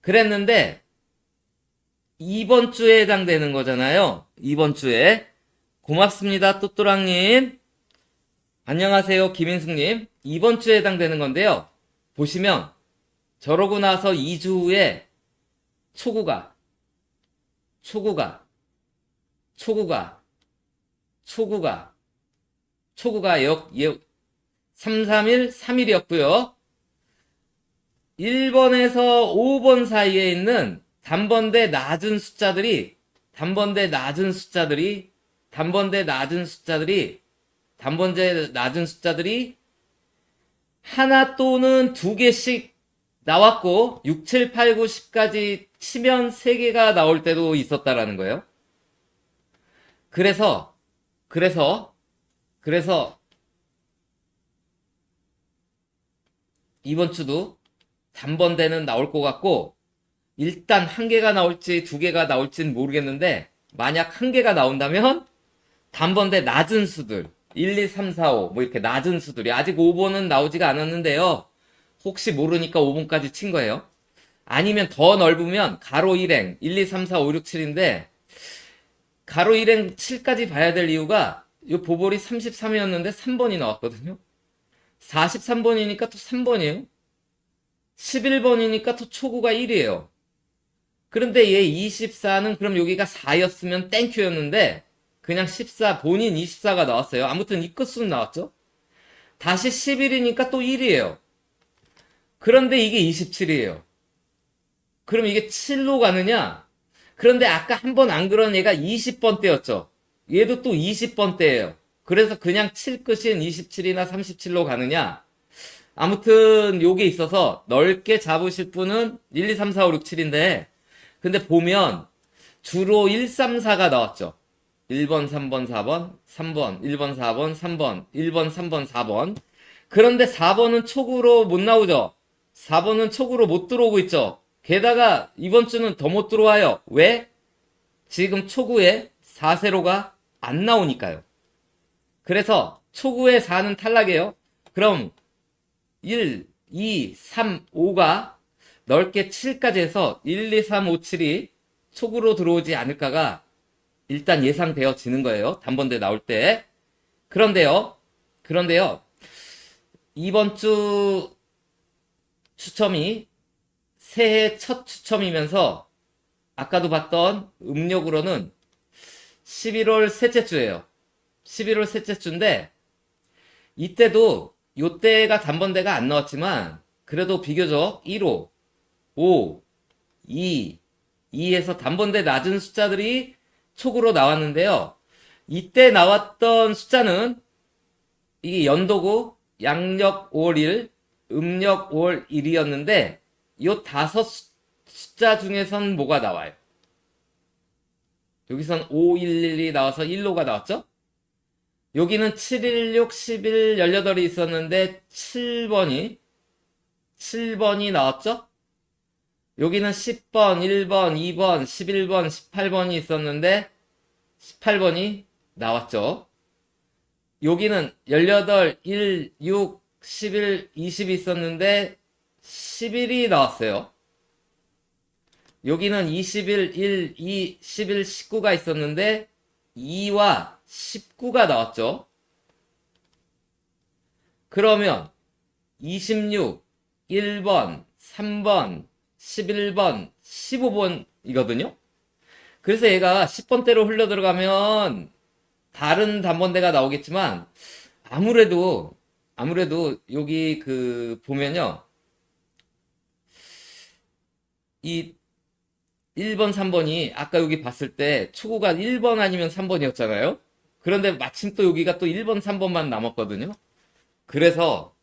그랬는데 이번 주에 해당되는 거잖아요. 이번 주에. 고맙습니다. 또또랑님. 안녕하세요. 김인숙님. 이번 주에 해당되는 건데요. 보시면 저러고 나서 2주 후에 초구가 3, 3일, 3일이었고요. 1번에서 5번 사이에 있는 단번대 낮은 숫자들이 하나 또는 두 개씩 나왔고 6, 7, 8, 9, 10까지 치면 3개가 나올 때도 있었다라는 거예요. 그래서 이번 주도 단번대는 나올 것 같고 일단 한 개가 나올지 두 개가 나올지는 모르겠는데 만약 한 개가 나온다면 단번대 낮은 수들 1, 2, 3, 4, 5 뭐 이렇게 낮은 수들이 아직 5번은 나오지가 않았는데요. 혹시 모르니까 5번까지 친 거예요. 아니면 더 넓으면 가로 1행 1, 2, 3, 4, 5, 6, 7인데 가로 1행 7까지 봐야 될 이유가 이 보볼이 33이었는데 3번이 나왔거든요. 43번이니까 또 3번이에요. 11번이니까 또 초구가 1이에요. 그런데 얘 24는 그럼 여기가 4였으면 땡큐였는데 그냥 14 본인 24가 나왔어요. 아무튼 이 끝수는 나왔죠. 다시 11이니까 또 1이에요. 그런데 이게 27이에요. 그럼 이게 7로 가느냐? 그런데 아까 한 번 안 그런 얘가 20번 대였죠. 얘도 또 20번 대예요. 그래서 그냥 7 끝인 27이나 37로 가느냐? 아무튼 요게 있어서 넓게 잡으실 분은 1, 2, 3, 4, 5, 6, 7인데 근데 보면 주로 1, 3, 4가 나왔죠. 1번, 3번, 4번, 3번, 1번, 4번, 3번, 1번, 3번, 4번. 그런데 4번은 촉으로 못 나오죠. 4번은 촉으로 못 들어오고 있죠. 게다가 이번 주는 더 못 들어와요. 왜? 지금 초구에 4세로가 안 나오니까요. 그래서 초구에 4는 탈락이에요. 그럼 1, 2, 3, 5가 넓게 7까지 해서 1, 2, 3, 5, 7이 초구로 들어오지 않을까가 일단 예상되어지는 거예요. 단번대 나올 때. 그런데요. 이번 주 추첨이 새해 첫 추첨이면서 아까도 봤던 음력으로는 11월 셋째 주예요. 11월 셋째 주인데 이때도 요때가 단번대가 안 나왔지만 그래도 비교적 1호, 5, 2, 2에서 단번대 낮은 숫자들이 촉으로 나왔는데요. 이때 나왔던 숫자는 이게 연도고 양력 5월 1, 음력 5월 1이었는데 요 다섯 숫자 중에선 뭐가 나와요? 여기선 511이 나와서 1로가 나왔죠? 여기는 716, 11, 18이 있었는데 7번이 나왔죠? 여기는 10번, 1번, 2번, 11번, 18번이 있었는데 18번이 나왔죠? 여기는 18, 1, 6, 11, 20이 있었는데 11이 나왔어요. 여기는 21, 1, 2, 11, 19가 있었는데 2와 19가 나왔죠. 그러면 26, 1번, 3번, 11번, 15번이거든요. 그래서 얘가 10번대로 흘러 들어가면 다른 단번대가 나오겠지만 아무래도 여기 보면요. 이 1번, 3번이 아까 여기 봤을 때 초구가 1번 아니면 3번이었잖아요. 그런데 마침 또 여기가 또 1번, 3번만 남았거든요. 그래서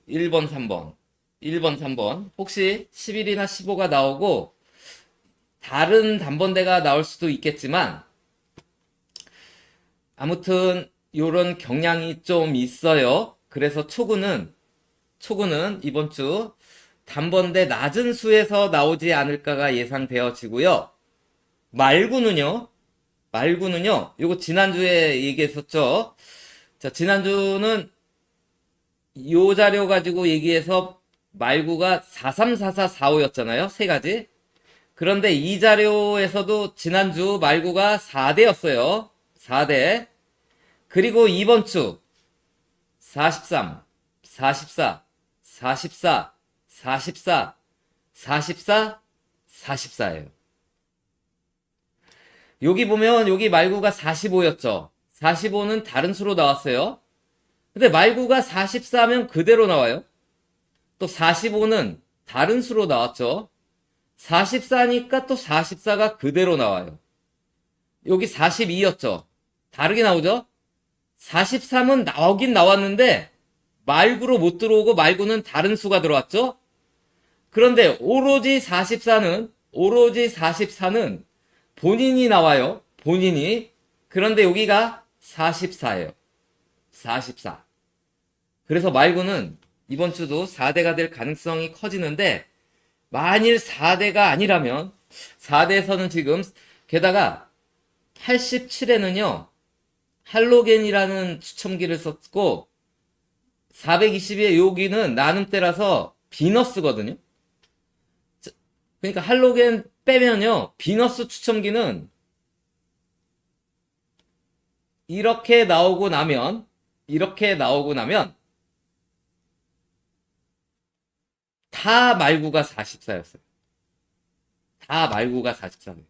1번, 3번, 1번, 3번. 혹시 11이나 15가 나오고 다른 단번대가 나올 수도 있겠지만 아무튼 요런 경향이 좀 있어요. 그래서 초구는 이번 주 단번대 낮은 수에서 나오지 않을까가 예상되어지고요. 말구는요, 요거 지난주에 얘기했었죠. 자, 지난주는 요 자료 가지고 얘기해서 말구가 434445였잖아요. 세 가지. 그런데 이 자료에서도 지난주 말구가 4대였어요. 4대. 그리고 이번 주 43, 44, 44, 44, 44, 44예요. 여기 보면 여기 말구가 45였죠. 45는 다른 수로 나왔어요. 근데 말구가 44면 그대로 나와요. 또 45는 다른 수로 나왔죠. 44니까 또 44가 그대로 나와요. 여기 42였죠. 다르게 나오죠. 43은 나오긴 나왔는데 말구로 못 들어오고 말구는 다른 수가 들어왔죠. 그런데 오로지 44는 본인이 나와요. 본인이. 그런데 여기가 44예요. 44. 그래서 말구는 이번 주도 4대가 될 가능성이 커지는데 만일 4대가 아니라면 4대에서는 지금 게다가 87에는요. 할로겐이라는 추첨기를 썼고 420의 여기는 나눔대라서 비너스거든요. 그러니까 할로겐 빼면요. 비너스 추첨기는 이렇게 나오고 나면 다 말구가 44였어요. 다 말구가 44예요.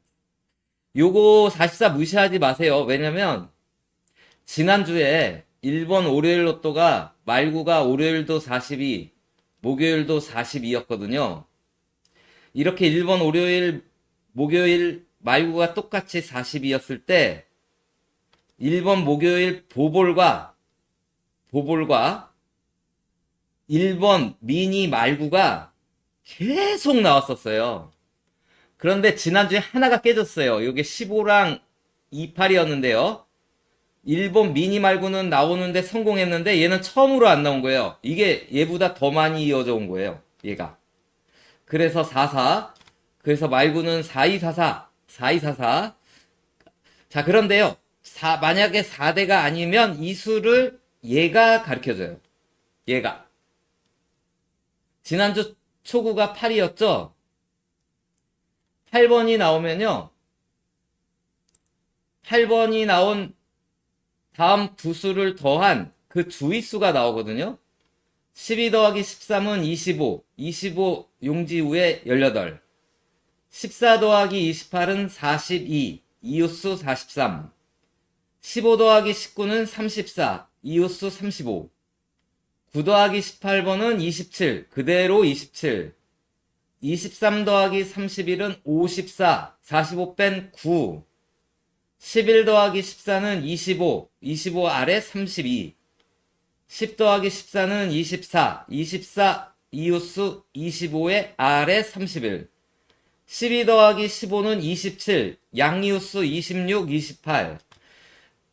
요거 44 무시하지 마세요. 왜냐면 지난주에 1번 월요일 로또가 말구가 월요일도 42, 목요일도 42였거든요. 이렇게 1번 월요일, 목요일 말구가 똑같이 42였을 때 1번 목요일 보볼과 1번 미니 말구가 계속 나왔었어요. 그런데 지난주에 하나가 깨졌어요. 이게 15랑 28이었는데요. 1번 미니 말고는 나오는데 성공했는데 얘는 처음으로 안 나온 거예요. 이게 얘보다 더 많이 이어져 온 거예요. 얘가. 그래서 44. 그래서 말고는 4244. 4244. 자, 그런데요. 만약에 4대가 아니면 이 수를 얘가 가르쳐줘요. 얘가. 지난주 초구가 8이었죠? 8번이 나오면요. 8번이 나온 다음 두 수를 더한 그 주의수가 나오거든요. 12 더하기 13은 25. 25 용지 후에 18. 14 더하기 28은 42. 이웃수 43. 15 더하기 19는 34. 이웃수 35. 9 더하기 18번은 27. 그대로 27. 23 더하기 31은 54. 45 뺀 9. 11 더하기 14는 25. 25 아래 32. 10 더하기 14는 24, 24 이웃수 25의 아래 31. 12 더하기 15는 27, 양이웃수 26, 28.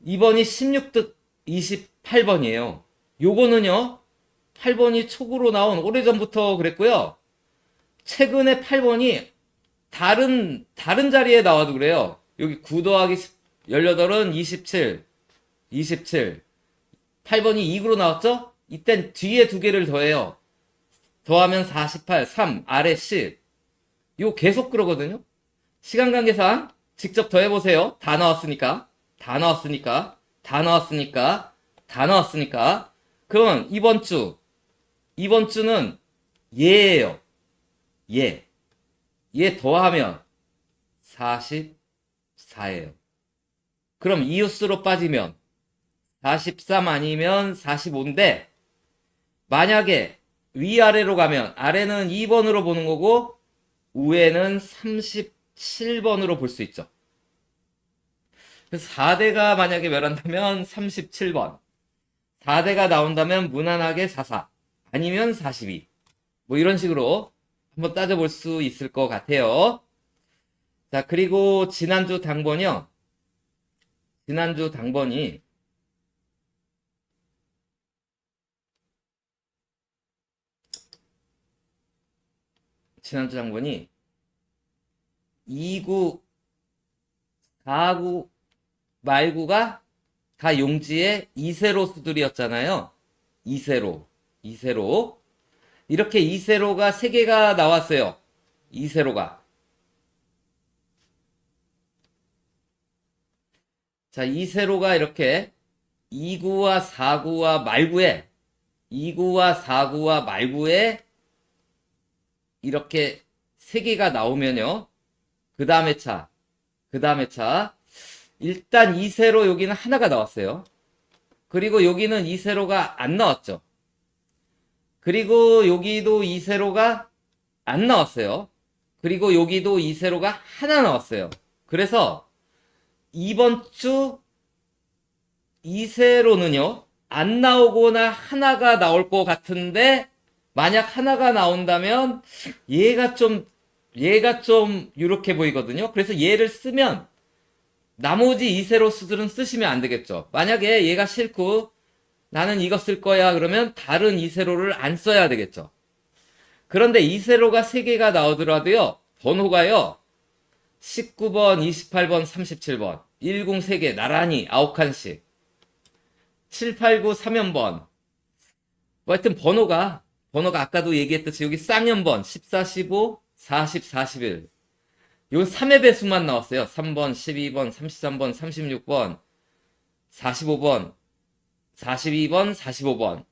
2번이 16득 28번이에요. 요거는요, 8번이 촉으로 나온 오래전부터 그랬고요. 최근에 8번이 다른 자리에 나와도 그래요. 여기 9 더하기 18은 27, 27. 8번이 2구로 나왔죠? 이땐 뒤에 두 개를 더해요. 더하면 48, 3, 아래 10. 이거 계속 그러거든요. 시간 관계상 직접 더해보세요. 다 나왔으니까. 다 나왔으니까. 다 나왔으니까. 다 나왔으니까. 그러면 이번 주는 얘예요. 얘. 얘 더하면 44예요. 그럼 이웃수로 빠지면 43 아니면 45인데, 만약에 위아래로 가면 아래는 2번으로 보는 거고 위에는 37번으로 볼 수 있죠. 그래서 4대가 만약에 멸한다면 37번, 4대가 나온다면 무난하게 44 아니면 42, 뭐 이런 식으로 한번 따져볼 수 있을 것 같아요. 자, 그리고 지난주 당번이 지난주 당번이 2구, 4구, 말구가 다 용지의 2세로 수들이었잖아요. 2세로. 이렇게 2세로가 3개가 나왔어요. 2세로가. 자, 2세로가 이렇게 2구와 4구와 말구에 이렇게 3개가 나오면요. 그 다음에 차. 일단 2세로 여기는 하나가 나왔어요. 그리고 여기는 2세로가 안 나왔죠. 그리고 여기도 2세로가 안 나왔어요. 그리고 여기도 2세로가 하나 나왔어요. 그래서 이번 주 2세로는요, 안 나오거나 하나가 나올 것 같은데, 만약 하나가 나온다면 얘가 좀 유력해 보이거든요. 그래서 얘를 쓰면 나머지 2세로 수들은 쓰시면 안 되겠죠. 만약에 얘가 싫고 나는 이거 쓸 거야 그러면 다른 2세로를 안 써야 되겠죠. 그런데 2세로가 3개가 나오더라도요, 번호가요 19번, 28번, 37번 10 3개 나란히 9칸씩 7, 8, 9, 3연번, 뭐 하여튼 번호가 아까도 얘기했듯이 여기 쌍연번 14, 15, 40, 41. 요 3의 배수만 나왔어요. 3번, 12번, 33번, 36번, 45번, 42번, 45번.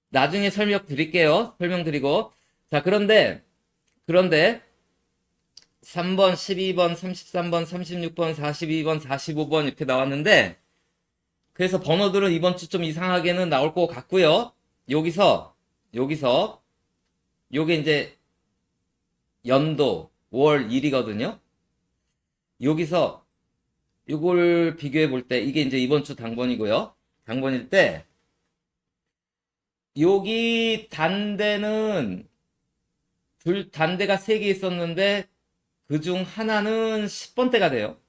나중에 설명드리고. 자, 그런데 3번, 12번, 33번, 36번, 42번, 45번 이렇게 나왔는데, 그래서 번호들은 이번 주 좀 이상하게는 나올 것 같고요. 여기서 요게 이제 연도 월 일이거든요. 여기서 요걸 비교해 볼 때 이게 이제 이번 주 당번이고요. 당번일 때 여기 단대가 3개 있었는데 그중 하나는 10번대가 돼요.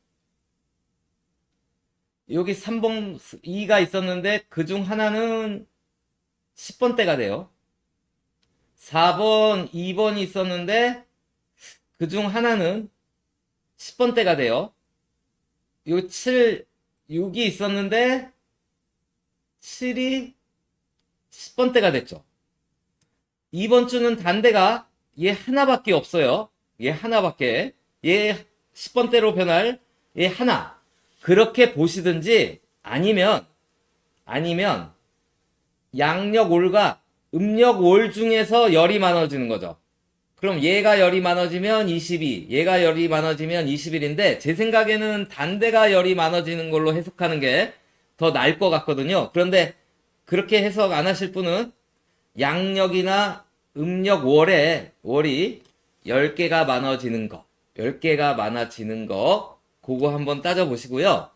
여기 3번 2가 있었는데 그중 하나는 10번대가 돼요. 4번 2번이 있었는데 그중 하나는 10번대가 돼요. 요 7 6이 있었는데 7이 10번대가 됐죠. 이번 주는 단대가 얘 하나밖에 없어요. 얘 10번대로 변할 얘 하나. 그렇게 보시든지 아니면 양력 올과 음력 올 중에서 열이 많아지는 거죠. 그럼 얘가 열이 많아지면 22, 얘가 열이 많아지면 21인데 제 생각에는 단대가 열이 많아지는 걸로 해석하는 게 더 나을 것 같거든요. 그런데 그렇게 해석 안 하실 분은 양력이나 음력 월이 10개가 많아지는 거, 10개가 많아지는 거, 그거 한번 따져보시고요.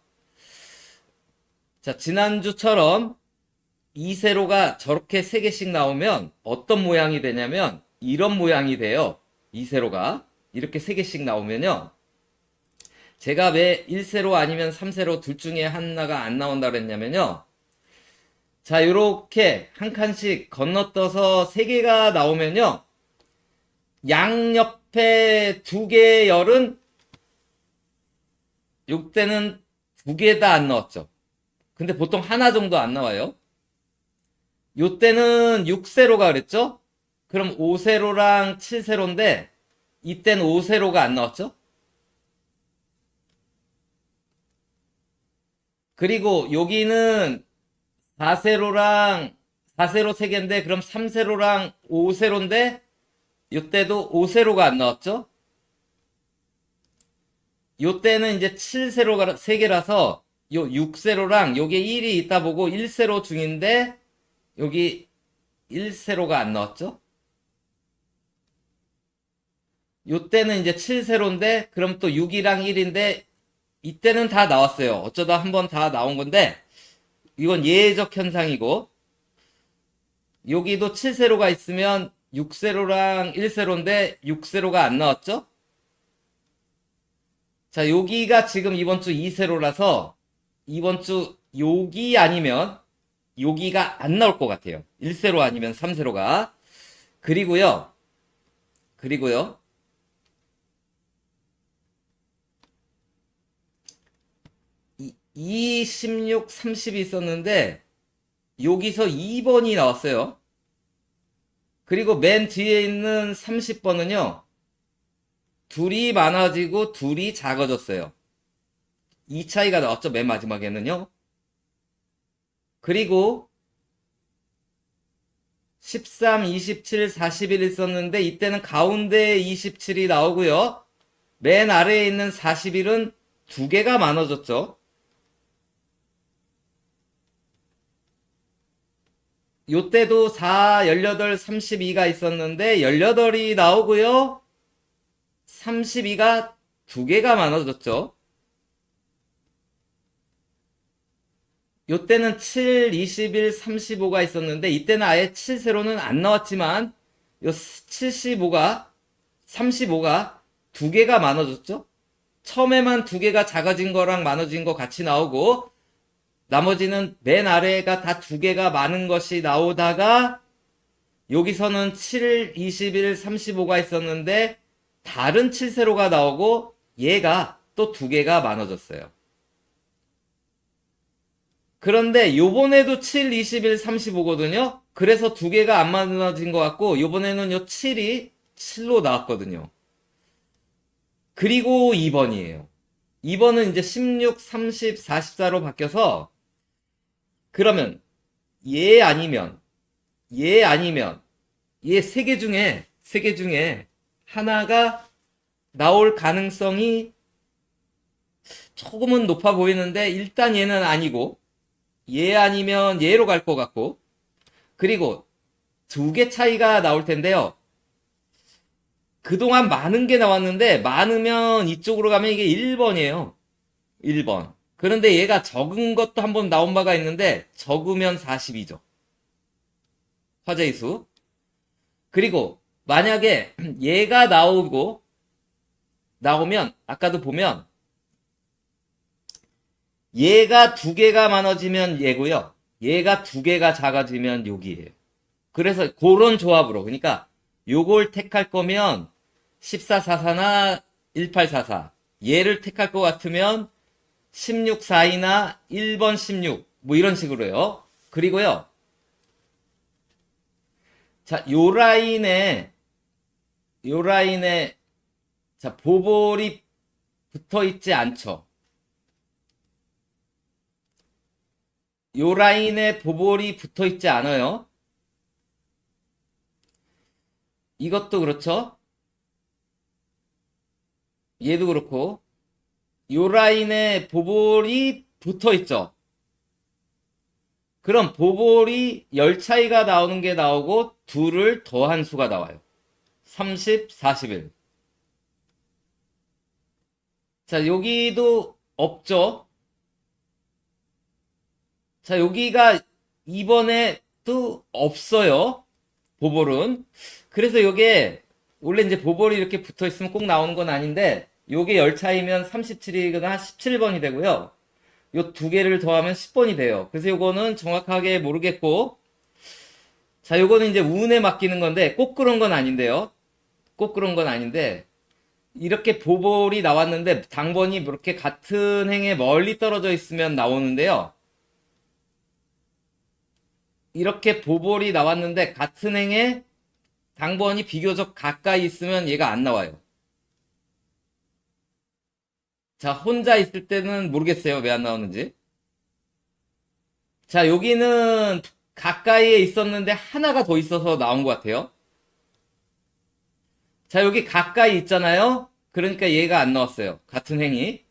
자, 지난주처럼 2세로가 저렇게 3개씩 나오면 어떤 모양이 되냐면 이런 모양이 돼요. 2세로가 이렇게 3개씩 나오면요. 제가 왜 1세로 아니면 3세로 둘 중에 하나가 안 나온다 그랬냐면요. 자, 요렇게 한 칸씩 건너떠서 3개가 나오면요. 양옆에 2개의 열은 요때는 2개 다 안 나왔죠. 근데 보통 하나 정도 안 나와요. 요때는 6세로가 그랬죠? 그럼 5세로랑 7세로인데 이때는 5세로가 안 나왔죠? 그리고 여기는 4세로랑 4세로 3개인데 그럼 3세로랑 5세로인데 요때도 5세로가 안 나왔죠? 요때는 이제 7세로가 3개라서 요 6세로랑 요게 1이 있다 보고 1세로 중인데 여기 1세로가 안 나왔죠? 요때는 이제 7세로인데 그럼 또 6이랑 1인데 이때는 다 나왔어요. 어쩌다 한번 다 나온 건데 이건 예외적 현상이고 여기도 7세로가 있으면 6세로랑 1세로인데 6세로가 안 나왔죠? 자, 여기가 지금 이번 주 2세로라서 이번 주 여기 아니면 여기가 안 나올 것 같아요. 1세로 아니면 3세로가. 그리고요. 2, 16, 30이 있었는데 여기서 2번이 나왔어요. 그리고 맨 뒤에 있는 30번은요. 둘이 많아지고 둘이 작아졌어요. 이 차이가 나왔죠. 맨 마지막에는요. 그리고 13, 27, 41 있었는데 이때는 가운데 27이 나오고요. 맨 아래에 있는 41은 2개가 많아졌죠. 요때도 4, 18, 32가 있었는데 18이 나오고요. 32가 2개가 많아졌죠. 요때는 7, 21, 35가 있었는데 이때는 아예 7세로는 안 나왔지만 요 75가 35가 2개가 많아졌죠. 처음에만 2개가 작아진 거랑 많아진 거 같이 나오고 나머지는 맨 아래가 다 2개가 많은 것이 나오다가 여기서는 7, 21, 35가 있었는데 다른 7세로가 나오고 얘가 또 2개가 많아졌어요. 그런데 요번에도 7, 21, 35거든요. 그래서 2개가 안 많아진 것 같고 요번에는 요 7이 7로 나왔거든요. 그리고 2번이에요. 2번은 이제 16, 30, 44로 바뀌어서 그러면 얘 아니면 얘 3개 중에 하나가 나올 가능성이 조금은 높아 보이는데 일단 얘는 아니고 얘 아니면 얘로 갈 것 같고 그리고 2개 차이가 나올 텐데요. 그동안 많은 게 나왔는데 많으면 이쪽으로 가면 이게 1번이에요. 1번. 그런데 얘가 적은 것도 한번 나온 바가 있는데 적으면 42죠. 화제의 수. 그리고 만약에 얘가 나오면 아까도 보면 얘가 2개가 많아지면 얘고요. 얘가 2개가 작아지면 여기에요. 그래서 그런 조합으로 그러니까 요걸 택할 거면 1444나 1844 얘를 택할 것 같으면 1642나 1번 16 뭐 이런 식으로요. 그리고요. 자, 요 라인에 자, 보볼이 붙어 있지 않죠. 요 라인에 보볼이 붙어 있지 않아요. 이것도 그렇죠. 얘도 그렇고 요 라인에 보볼이 붙어 있죠. 그럼 보볼이 열 차이가 나오는 게 나오고 둘을 더한 수가 나와요. 30, 41. 자, 여기도 없죠. 자, 여기가 이번에도 없어요. 보볼은. 그래서 요게 원래 이제 보볼이 이렇게 붙어 있으면 꼭 나오는 건 아닌데 요게 열차이면 37이거나 17번이 되고요. 요 두 개를 더하면 10번이 돼요. 그래서 요거는 정확하게 모르겠고, 자, 요거는 이제 운에 맡기는 건데 꼭 그런 건 아닌데요. 꼭 그런 건 아닌데 이렇게 보볼이 나왔는데 당번이 이렇게 같은 행에 멀리 떨어져 있으면 나오는데요. 이렇게 보볼이 나왔는데 같은 행에 당번이 비교적 가까이 있으면 얘가 안 나와요. 자, 혼자 있을 때는 모르겠어요. 왜 안 나오는지. 자, 여기는 가까이에 있었는데 하나가 더 있어서 나온 것 같아요. 자, 여기 가까이 있잖아요. 그러니까 얘가 안 나왔어요. 같은 행이.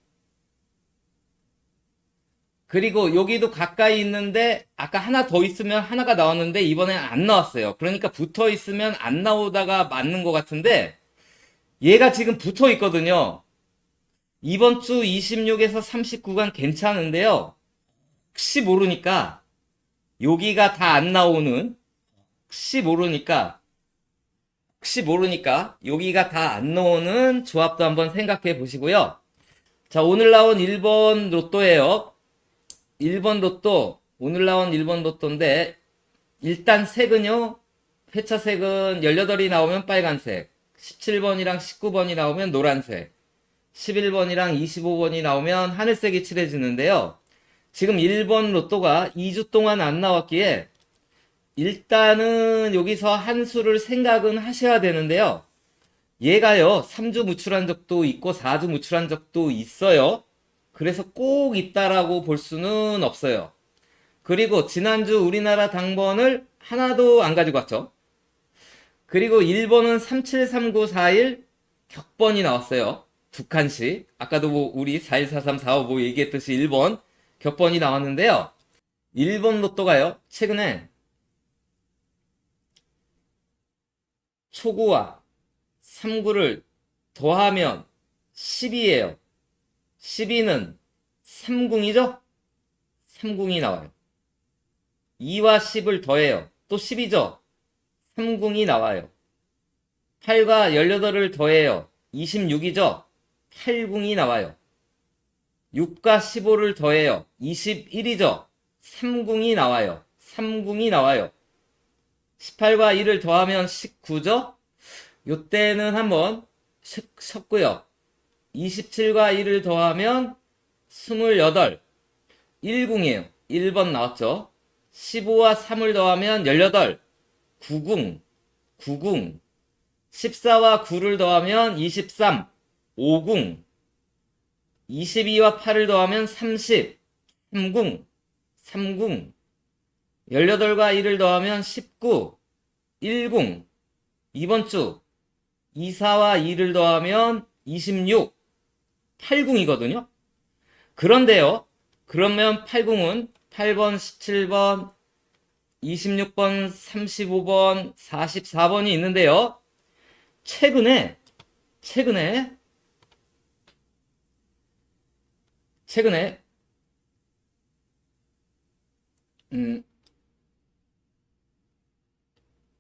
그리고 여기도 가까이 있는데 아까 하나 더 있으면 하나가 나왔는데 이번엔 안 나왔어요. 그러니까 붙어 있으면 안 나오다가 맞는 것 같은데 얘가 지금 붙어 있거든요. 이번 주 26에서 39간 괜찮은데요. 혹시 모르니까 여기가 다 안 나오는, 혹시 모르니까 여기가 다 안 나오는 조합도 한번 생각해 보시고요. 자, 오늘 나온 1번 로또예요. 1번 로또, 오늘 나온 1번 로또인데 일단 색은요. 회차 색은 18이 나오면 빨간색, 17번이랑 19번이 나오면 노란색, 11번이랑 25번이 나오면 하늘색이 칠해지는데요. 지금 1번 로또가 2주 동안 안 나왔기에 일단은 여기서 한 수를 생각은 하셔야 되는데요. 얘가요, 3주 무출한 적도 있고 4주 무출한 적도 있어요. 그래서 꼭 있다라고 볼 수는 없어요. 그리고 지난주 우리나라 당번을 하나도 안 가지고 왔죠. 그리고 1번은 373941 격번이 나왔어요. 두 칸씩. 아까도 뭐 우리 414345 뭐 얘기했듯이 1번 격번이 나왔는데요. 1번 로또가요, 최근에 초구와 3구를 더하면 10이에요. 12는 3궁이죠? 3궁이 나와요. 2와 10을 더해요. 또 10이죠? 3궁이 나와요. 8과 18을 더해요. 26이죠? 8궁이 나와요. 6과 15를 더해요. 21이죠? 3궁이 나와요. 3궁이 나와요. 18과 1을 더하면 19죠? 요때는 한번 셨고요. 27과 1을 더하면 28, 1궁이에요. 1번 나왔죠? 15와 3을 더하면 18, 9궁, 9궁. 14와 9를 더하면 23, 5궁. 22와 8을 더하면 30, 3궁, 3궁. 18과 1을 더하면 19, 1궁. 이번 주 24와 2를 더하면 26, 8궁이거든요. 그런데요. 그러면 8궁은 8번, 17번, 26번, 35번, 44번이 있는데요. 최근에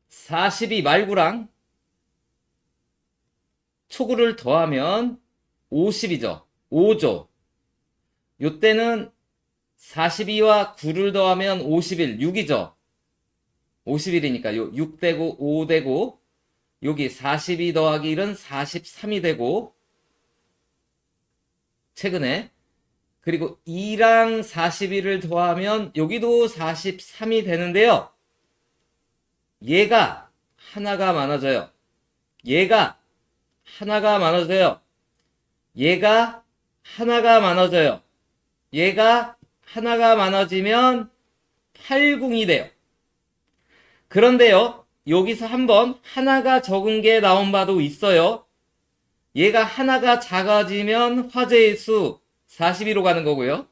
42 말구랑 초구를 더하면 50이죠. 5죠. 요때는 42와 9를 더하면 51, 6이죠. 51이니까 요 6되고 5되고 여기 42 더하기 1은 43이 되고 최근에 그리고 2랑 41을 더하면 여기도 43이 되는데요. 얘가 하나가 많아져요. 얘가 하나가 많아져요. 얘가 하나가 많아져요. 얘가 하나가 많아지면 8궁이 돼요. 그런데요, 여기서 한번 하나가 적은 게 나온 바도 있어요. 얘가 하나가 작아지면 화제의 수 42로 가는 거고요.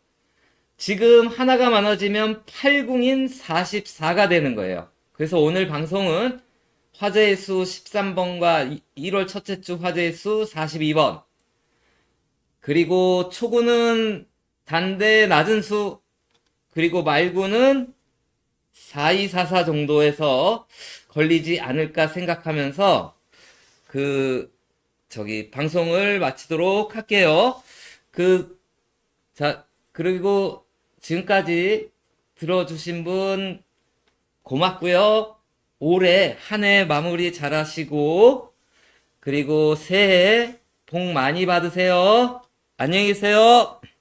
지금 하나가 많아지면 8궁인 44가 되는 거예요. 그래서 오늘 방송은 화제의 수 13번과 1월 첫째 주 화제의 수 42번, 그리고 초구는 단대 낮은 수, 그리고 말구는 4244 정도에서 걸리지 않을까 생각하면서 방송을 마치도록 할게요. 자, 그리고 지금까지 들어주신 분 고맙고요. 올해 한 해 마무리 잘 하시고, 그리고 새해 복 많이 받으세요. 안녕히 계세요.